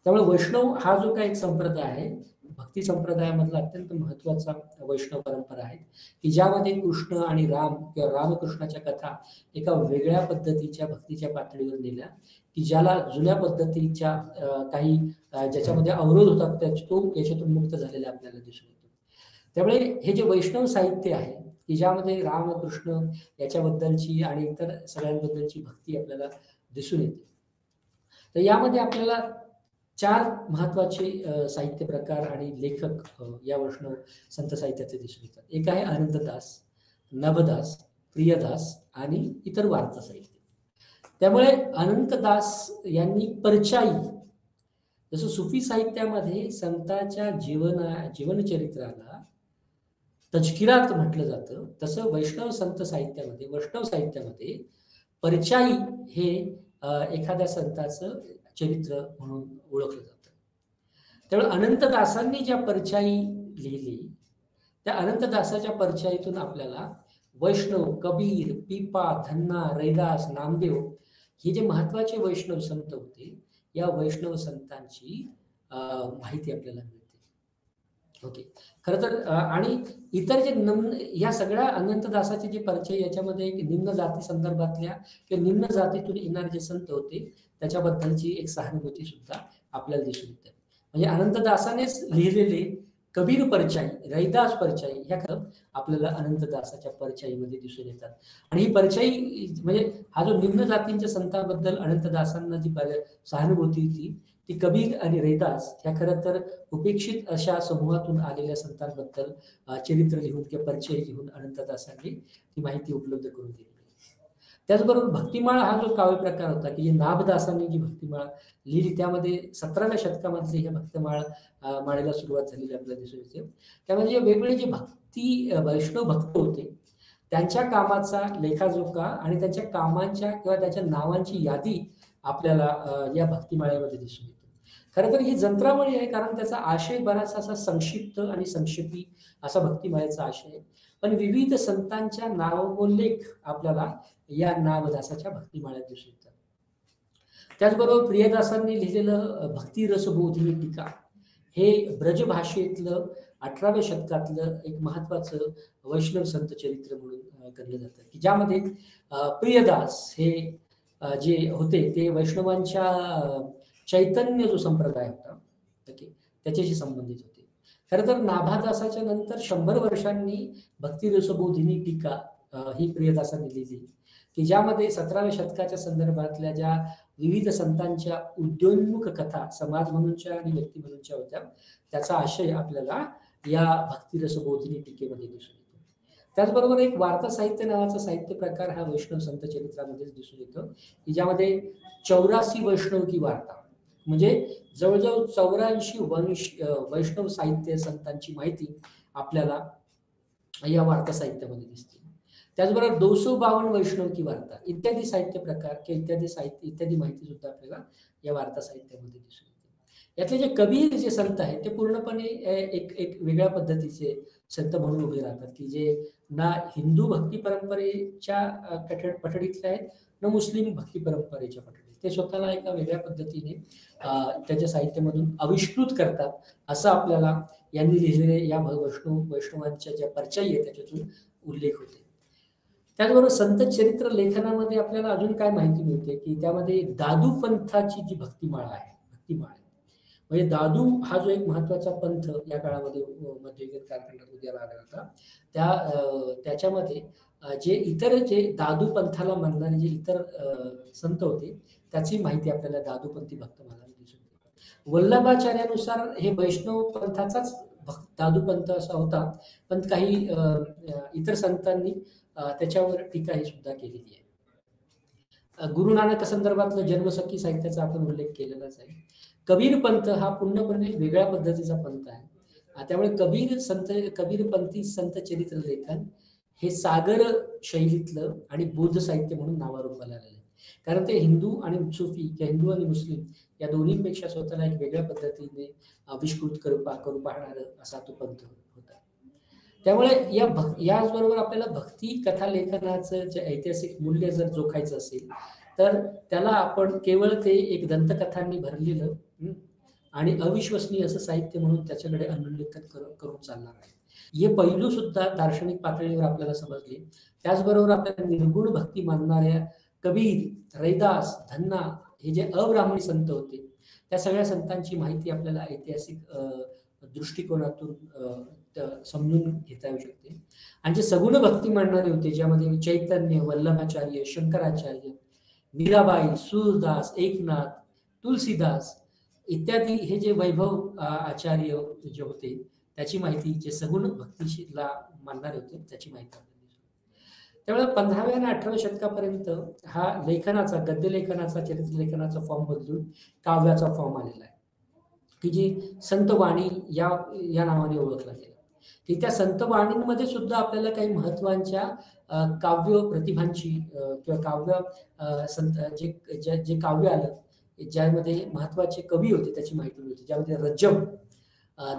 त्यामुळे वैष्णव हा जो काही एक संप्रदाय आहे, भक्ती संप्रदायामधला अत्यंत महत्त्वाचा वैष्णव परंपरा आहे, की ज्यामध्ये कृष्ण आणि राम किंवा रामकृष्णाच्या कथा एका वेगळ्या पद्धतीच्या भक्तीच्या पातळीवर नेल्या, की ज्याला जुन्या पद्धतीच्या काही ज्याच्यामध्ये अवरोध होतात तो याच्यातून मुक्त झालेला आपल्याला दिसून येतो. त्यामुळे हे जे वैष्णव साहित्य आहे, की ज्यामध्ये रामकृष्ण याच्याबद्दलची आणि इतर सगळ्यांबद्दलची भक्ती आपल्याला दिसून येते. तर यामध्ये आपल्याला 4 महत्त्वाचे साहित्य प्रकार आणि लेखक या वैष्णव संत साहित्याचे दिसून येतात. एक आहे अनंतदास, नभदास, प्रियदास आणि इतर वार्ता साहित्य. त्यामुळे अनंतदास यांनी परचाई, जसं सुफी साहित्यामध्ये संतांच्या जीवनचरित्राला तजकिरात म्हटलं जातं, तसं वैष्णव साहित्यामध्ये परचाई हे एखाद्या संताचं चरित्र म्हणून ओळखलं जातं. त्यामुळे अनंतदासांनी ज्या परछाई लिहिली, त्या अनंतदासाच्या परछाईतून आपल्याला वैष्णव, कबीर, पीपा, धन्ना, रैदास, नामदेव हे जे महत्वाचे वैष्णव संत होते, या वैष्णव संतांची माहिती आपल्याला मिळते. ओके. खरं तर आणि इतर जे या सगळ्या अनंतदासाचे जे परिचय याच्यामध्ये एक निम्न जाती संदर्भातल्या किंवा निम्न जातीतून येणारे जे संत होते, त्याच्याबद्दलची एक सहानुभूती सुद्धा आपल्याला दिसून येते. म्हणजे अनंतदासानेच लिहिलेले कबीर परचाई, रैदास परचाई ह्या आपल्याला अनंतदासाच्या परचाईमध्ये दिसून येतात. आणि ही परचाई म्हणजे हा जो निम्न जातींच्या संतांबद्दल अनंतदासांना जी सहानुभूती होती, ती कबीर आणि रैदास ह्या खरं तर उपेक्षित अशा समूहातून आलेल्या संतांबद्दल चरित्र लिहून किंवा परिचय लिहून अनंतदासांनी ती माहिती उपलब्ध करून दिली. त्याचबरोबर भक्तिमाळ हा जो काव्य प्रकार होता, की नाभदासांनी जी भक्तिमाळ लिहिली, त्यामध्ये 17व्या शतकामध्ये ह्या भक्तिमाळ माळेला सुरुवात झालेली आपल्याला दिसून येते. त्यामध्ये वेगवेगळे जे वैष्णव भक्त होते, त्यांच्या कामाचा लेखाजोखा आणि त्यांच्या कामांच्या किंवा त्याच्या नावांची यादी आपल्याला या भक्तिमाळेमध्ये दिसून येते. खरं तर ही जंत्रावळी आहे, कारण त्याचा आशय बराचसा असा संक्षिप्त आणि संक्षेपी असा भक्तिमाळेचा आशय आहे. पण विविध संतांच्या नामोल्लेख आपल्याला या नामदासाच्या भक्तिमाळ्यात दिसून येतात. त्याचबरोबर प्रियदासांनी लिहिलेलं भक्ती रसबोधिनी टीका हे ब्रजभाषेतलं 18व्या शतकातलं एक महत्वाचं वैष्णव संत चरित्र म्हणून गणलं जातं, की ज्यामध्ये प्रियदास हे जे होते ते वैष्णवांच्या चैतन्य जो संप्रदाय होता, ओके, त्याच्याशी संबंधित होते. खरं तर नाभादासाच्या नंतर 100 वर्षांनी भक्ती रसबोधिनी टीका ही प्रियदासांनी लिहिली, की ज्यामध्ये 17व्या शतकाच्या संदर्भातल्या ज्या विविध संतांच्या उद्योन्मुख कथा समाज म्हणूनच्या आणि व्यक्ती म्हणूनच्या होत्या, त्याचा आशय आपल्याला या भक्ती रसबोधिनी टीकेमध्ये दिसून येतो. त्याचबरोबर एक वार्ता साहित्य नावाचा साहित्य प्रकार हा वैष्णव संत चरित्रामध्येच दिसून येतो, की ज्यामध्ये 84 वैष्णव की वार्ता, म्हणजे जवळजवळ 84 वैष्णव साहित्य संतांची माहिती आपल्याला या वार्ता साहित्यामध्ये दिसते. त्याचबरोबर 252 वैष्णव की वार्ता इत्यादी साहित्य प्रकार किंवा इत्यादी माहिती सुद्धा आपल्याला या वार्ता साहित्यामध्ये दिसून येते. यातले जे कबीर जे संत आहेत, ते पूर्णपणे एक वेगळ्या पद्धतीचे संत म्हणून उभे राहतात, की जे ना हिंदू भक्ती परंपरेच्या पठडीतले आहेत, ना मुस्लिम भक्ती परंपरेच्या पठडीत. ते स्वतःला एका वेगळ्या पद्धतीने त्याच्या साहित्यामधून आविष्कृत करतात, असं आपल्याला यांनी लिहिलेले या वैष्णवांच्या ज्या परिचय आहेत त्याच्यातून उल्लेख होते. त्याचबरोबर संत चरित्र लेखनामध्ये आपल्याला अजून काय माहिती मिळते, की त्यामध्ये दादू पंथाची जी भक्तिमाळा आहे, म्हणजे दादू हा जो एक महत्वाचा पंथ या काळामध्ये मध्ययुगीन कालखंडात उदयाला आला होता, त्याच्यामध्ये जे दादू पंथाला मानणारे जे इतर संत होते, त्याची माहिती आपल्याला दादूपंथी भक्तमाला दिसून येते. वल्लभाचार्यानुसार हे वैष्णव पंथाचाच दादू पंथ असा होता, पण काही इतर संतांनी त्याच्यावर टीका ही सुद्धा केलेली आहे. गुरु नानक संदर्भातलं जन्मसखी साहित्याचा आपण उल्लेख केलेलाच आहे. कबीर पंथ हा पूर्णपणे वेगळ्या पद्धतीचा पंथ आहे. त्यामुळे कबीरपंथी संत चरित्र लेखन हे सागर शैलीतलं आणि बौद्ध साहित्य म्हणून नावारूपाला आलेलं आहे. कारण ते हिंदू आणि सुफी किंवा हिंदू आणि मुस्लिम या दोन्हींपेक्षा स्वतःला एक वेगळ्या पद्धतीने आविष्कृत करू पाहणारं असा तो पंथ होता. त्यामुळे याचबरोबर आपल्याला भक्ती कथा लेखनाचं जे ऐतिहासिक मूल्य जर जोखायचं असेल, तर त्याला आपण केवळ ते एक दंतकथांनी भरलेलं आणि अविश्वसनीय असं साहित्य म्हणून त्याच्याकडे अनुलेखन करून चालणार आहे. हे पैलू सुद्धा दार्शनिक पातळीवर आपल्याला समजले. त्याचबरोबर आपल्याला निर्गुण भक्ती मानणाऱ्या कबीर, रैदास, धन्ना हे जे अब्राह्मणी संत होते, त्या सगळ्या संतांची माहिती आपल्याला ऐतिहासिक दृष्टिकोनातून समजून घेता येऊ शकते. आणि जे सगुण भक्ती मांडणारे होते, ज्यामध्ये चैतन्य, वल्लभाचार्य, शंकराचार्य, मीराबाई, सूरदास, एकनाथ, तुलसीदास इत्यादी हे जे वैभव आचार्य जे होते, त्याची माहिती, जे सगुण भक्तीला मानणारे होते, त्याची माहिती आपल्याला दिसते. त्यामुळे 15व्या आणि 18व्या शतकापर्यंत हा लेखनाचा, गद्य लेखनाचा, चरित्र लेखनाचा फॉर्म बदलून काव्याचा फॉर्म आलेला आहे, की जी संत वाणी या नावाने ओळखला गेला. की त्या संत वाणींमध्ये सुद्धा आपल्याला काही महत्वाच्या काव्य प्रतिभांची किंवा काव्य संत जे काव्य आलं, ज्यामध्ये महत्वाचे कवी होते त्याची माहिती मिळते. ज्यामध्ये रजब,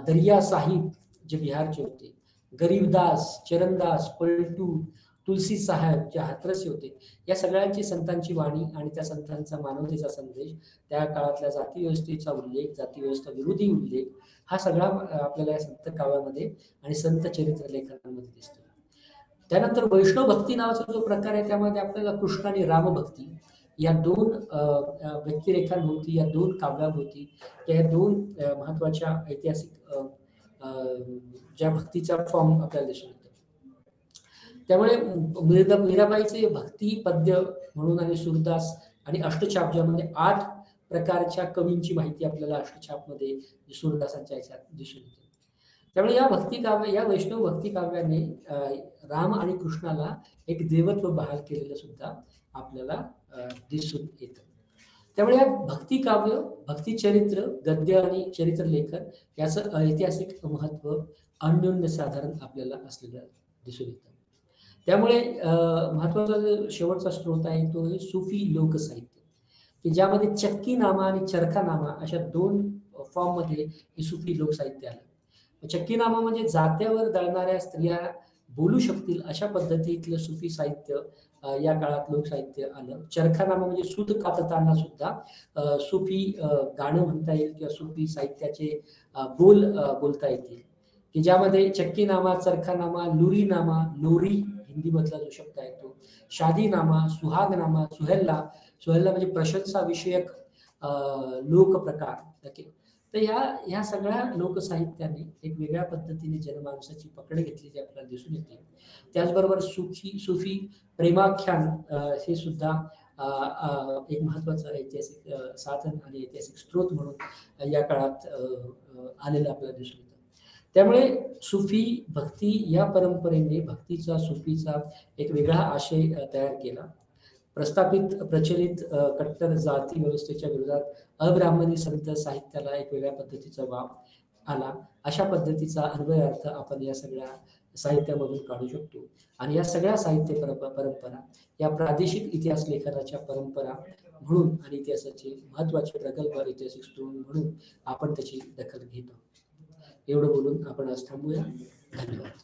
दरिया साहिब जे बिहारचे होते, गरीबदास, चरणदास, पलटू, तुलसी साहेब जे हाथरसी होते, या सगळ्यांची संतांची वाणी आणि त्या संतांचा मानवतेचा संदेश, त्या काळातल्या जाती व्यवस्थेचा उल्लेख, जाती व्यवस्था विरोधी उल्लेख, हा सगळा आपल्याला या संत काव्यामध्ये आणि संत चरित्र लेखनामध्ये दिसतो. त्यानंतर वैष्णव भक्ती नावाचा जो प्रकार आहे, त्यामध्ये आपल्याला कृष्ण आणि रामभक्ती या दोन व्यक्तिरेखांभोवती, या दोन काव्याभोवती, या दोन महत्वाच्या ऐतिहासिक ज्या भक्तीचा फॉर्म आपल्याला दिसून येतो. त्यामुळे मीराबाईचे भक्ती पद्य म्हणून आणि सूरदास आणि अष्टछाप, ज्यामध्ये 8 प्रकारच्या कवींची माहिती आपल्याला अष्टछापमध्ये सूरदासांच्या ह्याच्यात दिसून येते. त्यामुळे या वैष्णव भक्ती काव्याने राम आणि कृष्णाला एक देवत्व बहाल केलेलं सुद्धा आपल्याला दिसून येतं. त्यामुळे या भक्ती काव्य, भक्ती चरित्र, गद्य आणि चरित्र लेखन याचं ऐतिहासिक महत्व अन्योन्य साधारण आपल्याला असलेलं दिसून येतं. त्यामुळे महत्वाचा जो शेवटचा स्रोत आहे तो आहे सुफी लोकसाहित्य, की ज्यामध्ये चक्कीनामा आणि चरखानामा अशा 2 फॉर्ममध्ये हे सुफी लोकसाहित्य आलं. चक्कीनामा म्हणजे जात्यावर दळणाऱ्या स्त्रिया बोलू शकतील अशा पद्धतीतलं सुफी साहित्य या काळात लोकसाहित्य आलं. चरखानामा म्हणजे सूत कातताना सुद्धा सुफी गाणं म्हणता येईल किंवा सुफी साहित्याचे बोल बोलता येतील, की ज्यामध्ये चक्कीनामा, चरखानामा, लुरीनामा, लोरी हिंदीमधला जो शब्द आहे तो, शादीनामा, सुहागनामा, सुहेल्ला म्हणजे प्रशंसा विषयक लोकप्रकार. तर ह्या सगळ्या लोकसाहित्याने एक वेगळ्या पद्धतीने जनमानसाची पकड घेतलेली आपल्याला दिसून येते. त्याचबरोबर सुफी प्रेमाख्यान हे सुद्धा एक महत्वाचं ऐतिहासिक साधन आणि ऐतिहासिक स्रोत म्हणून या काळात आलेलं आपल्याला दिसून येतं. त्यामुळे सुफी भक्ती या परंपरेने भक्तीचा, सुफीचा एक वेगळा आशय तयार केला. प्रचलित कट्टर जाती व्यवस्थेच्या विरोधात अब्राह्मणी संत साहित्याला एक वेगळ्या पद्धतीचा वाव आला. अशा पद्धतीचा अन्वयार्थ आपण या सगळ्या साहित्यामधून काढू शकतो. आणि या सगळ्या साहित्य परंपरा या प्रादेशिक इतिहास लेखनाच्या परंपरा म्हणून आणि इतिहासाचे महत्वाचे प्रगल्भ ऐतिहासिक स्रोत म्हणून आपण त्याची दखल घेतो. एवढं बोलून आपण आज थांबूया. धन्यवाद.